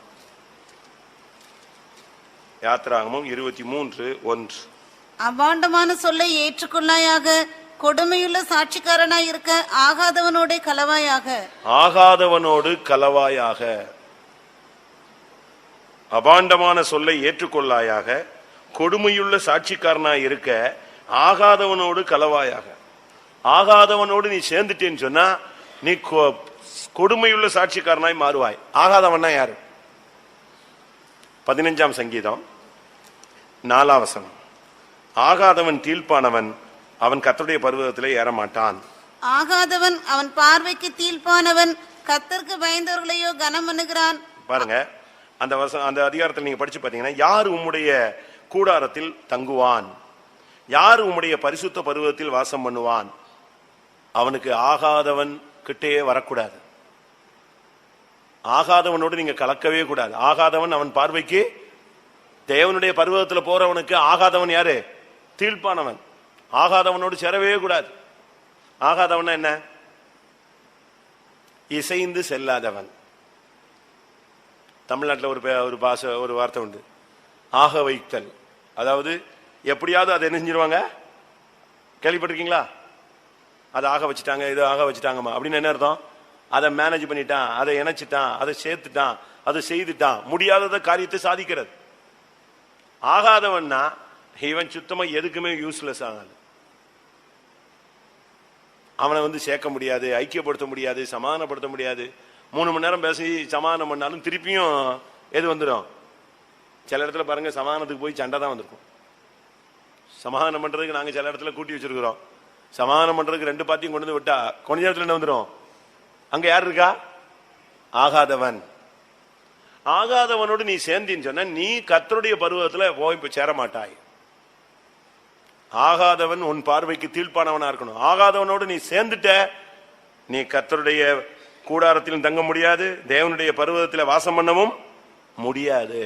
யாத்திராகமம் 23:1. அபாண்டமான சொல்லை ஏற்றுக்கொள்ளாயாக, கொடுமையுள்ள சாட்சிக்காரனாய் இருக்க ஆகாதவனோட கலவாயாக. ஆகாதவனோடு கலவாயாக. அபாண்டமான சொல்லை ஏற்றுக்கொள்ளாயாக, கொடுமையுள்ள சாட்சிக்காரனாய் இருக்க ஆகாதவனோடு கலவாயாக. ஆகாதவனோடு நீ சேர்ந்துட்டேன்னு சொன்னா நீ கொடுமையுள்ள சாட்சிக்காரனாய் மாறுவாய். ஆகாதவன்னா யாரு? 15 சங்கீதம் 4 வசனம். ஆகாதவன் தீழ்ப்பானவன், அவன் கர்த்தருடைய பர்வதத்திலே ஏறமாட்டான். ஆகாதவன் அவன் பார்வைக்கு தீழ்ப்பானவன், கர்த்தருக்கு பயந்தவர்களையோ கனம் பண்ணுகிறான். பாருங்க, அந்த அதிகாரத்தில் நீங்க படிச்சு பாத்தீங்கன்னா, யார் உம்முடைய கூடாரத்தில் தங்குவான், யார் உம்முடைய பரிசுத்த பர்வதத்தில் வாசம் பண்ணுவான்? அவனுக்கு ஆகாதவன் கிட்டே வரக்கூடாது. ஆகாதவனோடு நீங்க கலக்கவே கூடாது. ஆகாதவன் அவன் பார்வைக்கு, தேவனுடைய பர்வதத்தில் போறவனுக்கு ஆகாதவன் யாரு? தீழ்ப்பானவன். ஆகாதவனோடு சேரவே கூடாது. ஆகாதவன் என்ன? இசைந்து செல்லாதவன். தமிழ்நாட்டில் ஒரு வார்த்தை உண்டு, ஆக வைத்தல். அதாவது எப்படியாவது அதை என்ன செஞ்சிருவாங்க? கேள்விப்பட்டிருக்கீங்களா? அதை ஆக வச்சுட்டாங்க, இது ஆக வச்சுட்டாங்கம்மா அப்படின்னு என்ன அர்த்தம்? அதை மேனேஜ் பண்ணிட்டான், அதை இணைச்சிட்டான், அதை சேர்த்துட்டான், அதை செய்துட்டான். முடியாதத காரியத்தை சாதிக்கிறது. ஆகாதவன்னா இவன் சுத்தமா எதுக்குமே யூஸ்லெஸ் ஆகாது. அவனை சேர்க்க முடியாது, ஐக்கியப்படுத்த முடியாது, சமாதானப்படுத்த முடியாது. 3 மணி நேரம் பேசி சமாதானம் பண்ணாலும் திருப்பியும் எது வந்துடும்? சில இடத்துல பாருங்க, சமாதானத்துக்கு போய் சண்டை தான் வந்திருக்கும். சமாதானம் பண்றதுக்கு நாங்க சில இடத்துல கூட்டி வச்சிருக்கிறோம். சமாதானம் பண்றதுக்கு 2 பார்ட்டியும் கொண்டு வந்து விட்டா கொஞ்ச நேரத்துல என்ன வந்துடும்? அங்க யார் இருக்கா? ஆகாதவன். ஆகாதவனோடு நீ சேர்ந்தின்னு சொன்ன நீ கர்த்தருடைய பர்வதத்துல போய் சேர மாட்டாய். ஆகாதவன் உன் பார்வைக்கு தீழ்ப்பானவனா இருக்கணும். ஆகாதவனோடு நீ சேர்ந்துட்ட, நீ கர்த்தருடைய கூடாரத்திலும் தங்க முடியாது, தேவனுடைய பர்வதத்தில் வாசம் பண்ணவும் முடியாது.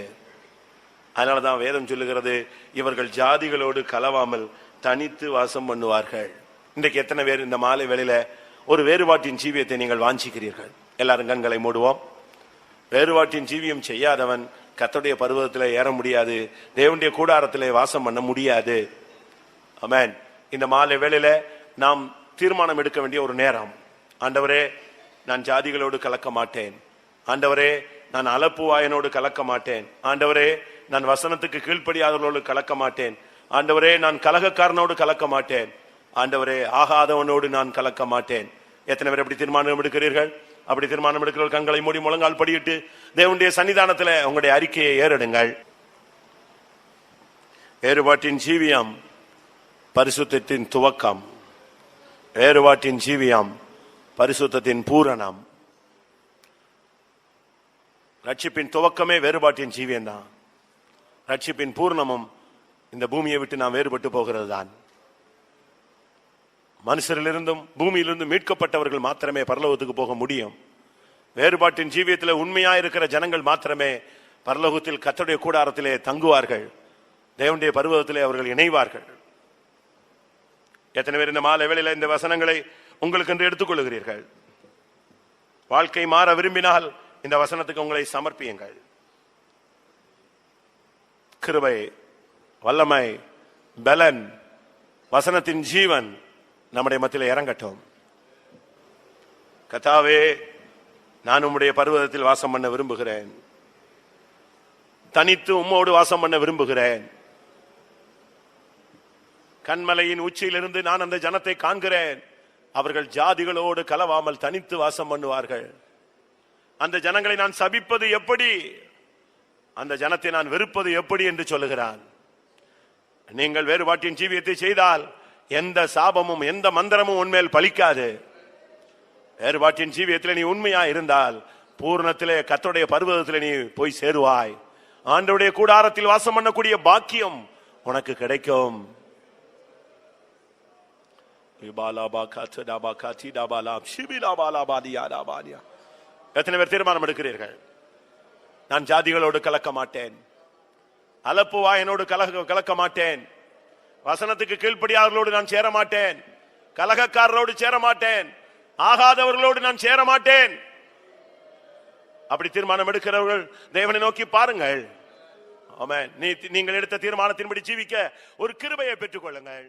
அதனாலதான் வேதம் சொல்லுகிறது, இவர்கள் ஜாதிகளோடு கலவாமல் தனித்து வாசம் பண்ணுவார்கள். இன்றைக்கு எத்தனை பேர் இந்த மாலை வேளையில ஒரு வேறுபாட்டின் ஜீவியத்தை நீங்கள் வாஞ்சிக்கிறீர்கள்? எல்லாரும் கண்களை மூடுவோம். வேறுபாட்டின் ஜீவியம் செய்யாதவன் கர்த்தருடைய பர்வதத்தில் ஏற முடியாது, தேவனுடைய கூடாரத்திலே வாசம் பண்ண முடியாது. ஆமென். இந்த மாலை வேளையில நாம் தீர்மானம் எடுக்க வேண்டிய ஒரு நேரம். ஆண்டவரே, நான் ஜாதிகளோடு கலக்க மாட்டேன். ஆண்டவரே, நான் அலப்புவாயனோடு கலக்க மாட்டேன். ஆண்டவரே, நான் வசனத்துக்கு கீழ்ப்படியாதவர்களோடு கலக்க மாட்டேன். ஆண்டவரே, நான் கலகக்காரனோடு கலக்க மாட்டேன். ஆண்டவரே, ஆகாதவனோடு நான் கலக்க மாட்டேன். எத்தனை பேர் அப்படி தீர்மானம் எடுக்கிறீர்கள்? அப்படி தீர்மானம் எடுக்கிற கண்களை மூடி முழங்கால் படியிட்டு தேவனுடைய சன்னிதானத்தில் உங்களுடைய அறிக்கையை ஏறெடுங்கள். வேறுபாட்டின் ஜீவியம் பரிசுத்தத்தின் துவக்கம். வேறுபாட்டின் ஜீவியம் பரிசுத்தத்தின் பூரணம். ரட்சிப்பின் துவக்கமே வேறுபாட்டின் ஜீவியம் தான். ரட்சிப்பின் பூர்ணமும் இந்த பூமியை விட்டு நாம் வேறுபட்டு போகிறது தான். மனுஷரிலிருந்தும் பூமியிலிருந்தும் மீட்கப்பட்டவர்கள் மாத்திரமே பரலோகத்துக்கு போக முடியும். வேறுபாட்டின் ஜீவியத்தில் உண்மையா இருக்கிற ஜனங்கள் மாத்திரமே பரலோகத்தில் கர்த்தருடைய கூடாரத்திலே தங்குவார்கள், தேவனுடைய பர்வதத்திலே அவர்கள் இணைவார்கள். எத்தனை பேர் இந்த மாலை வேளையில இந்த வசனங்களை உங்களுக்கு என்று எடுத்துக்கொள்ளுகிறீர்கள்? வாழ்க்கை மாற விரும்பினால் இந்த வசனத்துக்கு உங்களை சமர்ப்பியுங்கள். கிருபை, வல்லமை, பலன், வசனத்தின் ஜீவன் நம்முடைய மத்தியில் இறங்கட்டும். கர்த்தாவே, நான் உம்முடைய பர்வதத்தில் வாசம் பண்ண விரும்புகிறேன். தனித்து உம்மோடு வாசம் பண்ண விரும்புகிறேன். கண்மலையின் உச்சியிலிருந்து நான் அந்த ஜனத்தை காண்கிறேன். அவர்கள் ஜாதிகளோடு கலவாமல் தனித்து வாசம் பண்ணுவார்கள். அந்த ஜனங்களை நான் சபிப்பது எப்படி, அந்த ஜனத்தை நான் வெறுப்பது எப்படி என்று சொல்லுகிறான். நீங்கள் வேறுபாட்டின் ஜீவியத்தை செய்தால் எந்த சாபமும் எந்த மந்திரமும் உன்மேல் பலிக்காது. வேறுபாட்டின் ஜீவியத்தில் நீ உண்மையா இருந்தால் பூர்ணத்திலே கர்த்தருடைய பர்வதத்திலே நீ போய் சேருவாய். ஆண்டவருடைய கூடாரத்தில் வாசம் பண்ணக்கூடிய பாக்கியம் உனக்கு கிடைக்கும். எத்தனை பேர் தீர்மானம் எடுக்கிறீர்கள்? நான் ஜாதிகளோடு கலக்க மாட்டேன், அலப்பு வாயனோடு கலக்க மாட்டேன், வசனத்துக்கு கீழ்ப்படியாளர்களோடு நான் சேர மாட்டேன், கலகக்காரரோடு சேர மாட்டேன், ஆகாதவர்களோடு நான் சேர மாட்டேன். அப்படி தீர்மானம் எடுக்கிறவர்கள் தேவனை நோக்கி பாருங்கள். ஆமென். நீங்கள் எடுத்த தீர்மானத்தின்படி ஜீவிக்க ஒரு கிருபையை பெற்றுக் கொள்ளுங்கள்.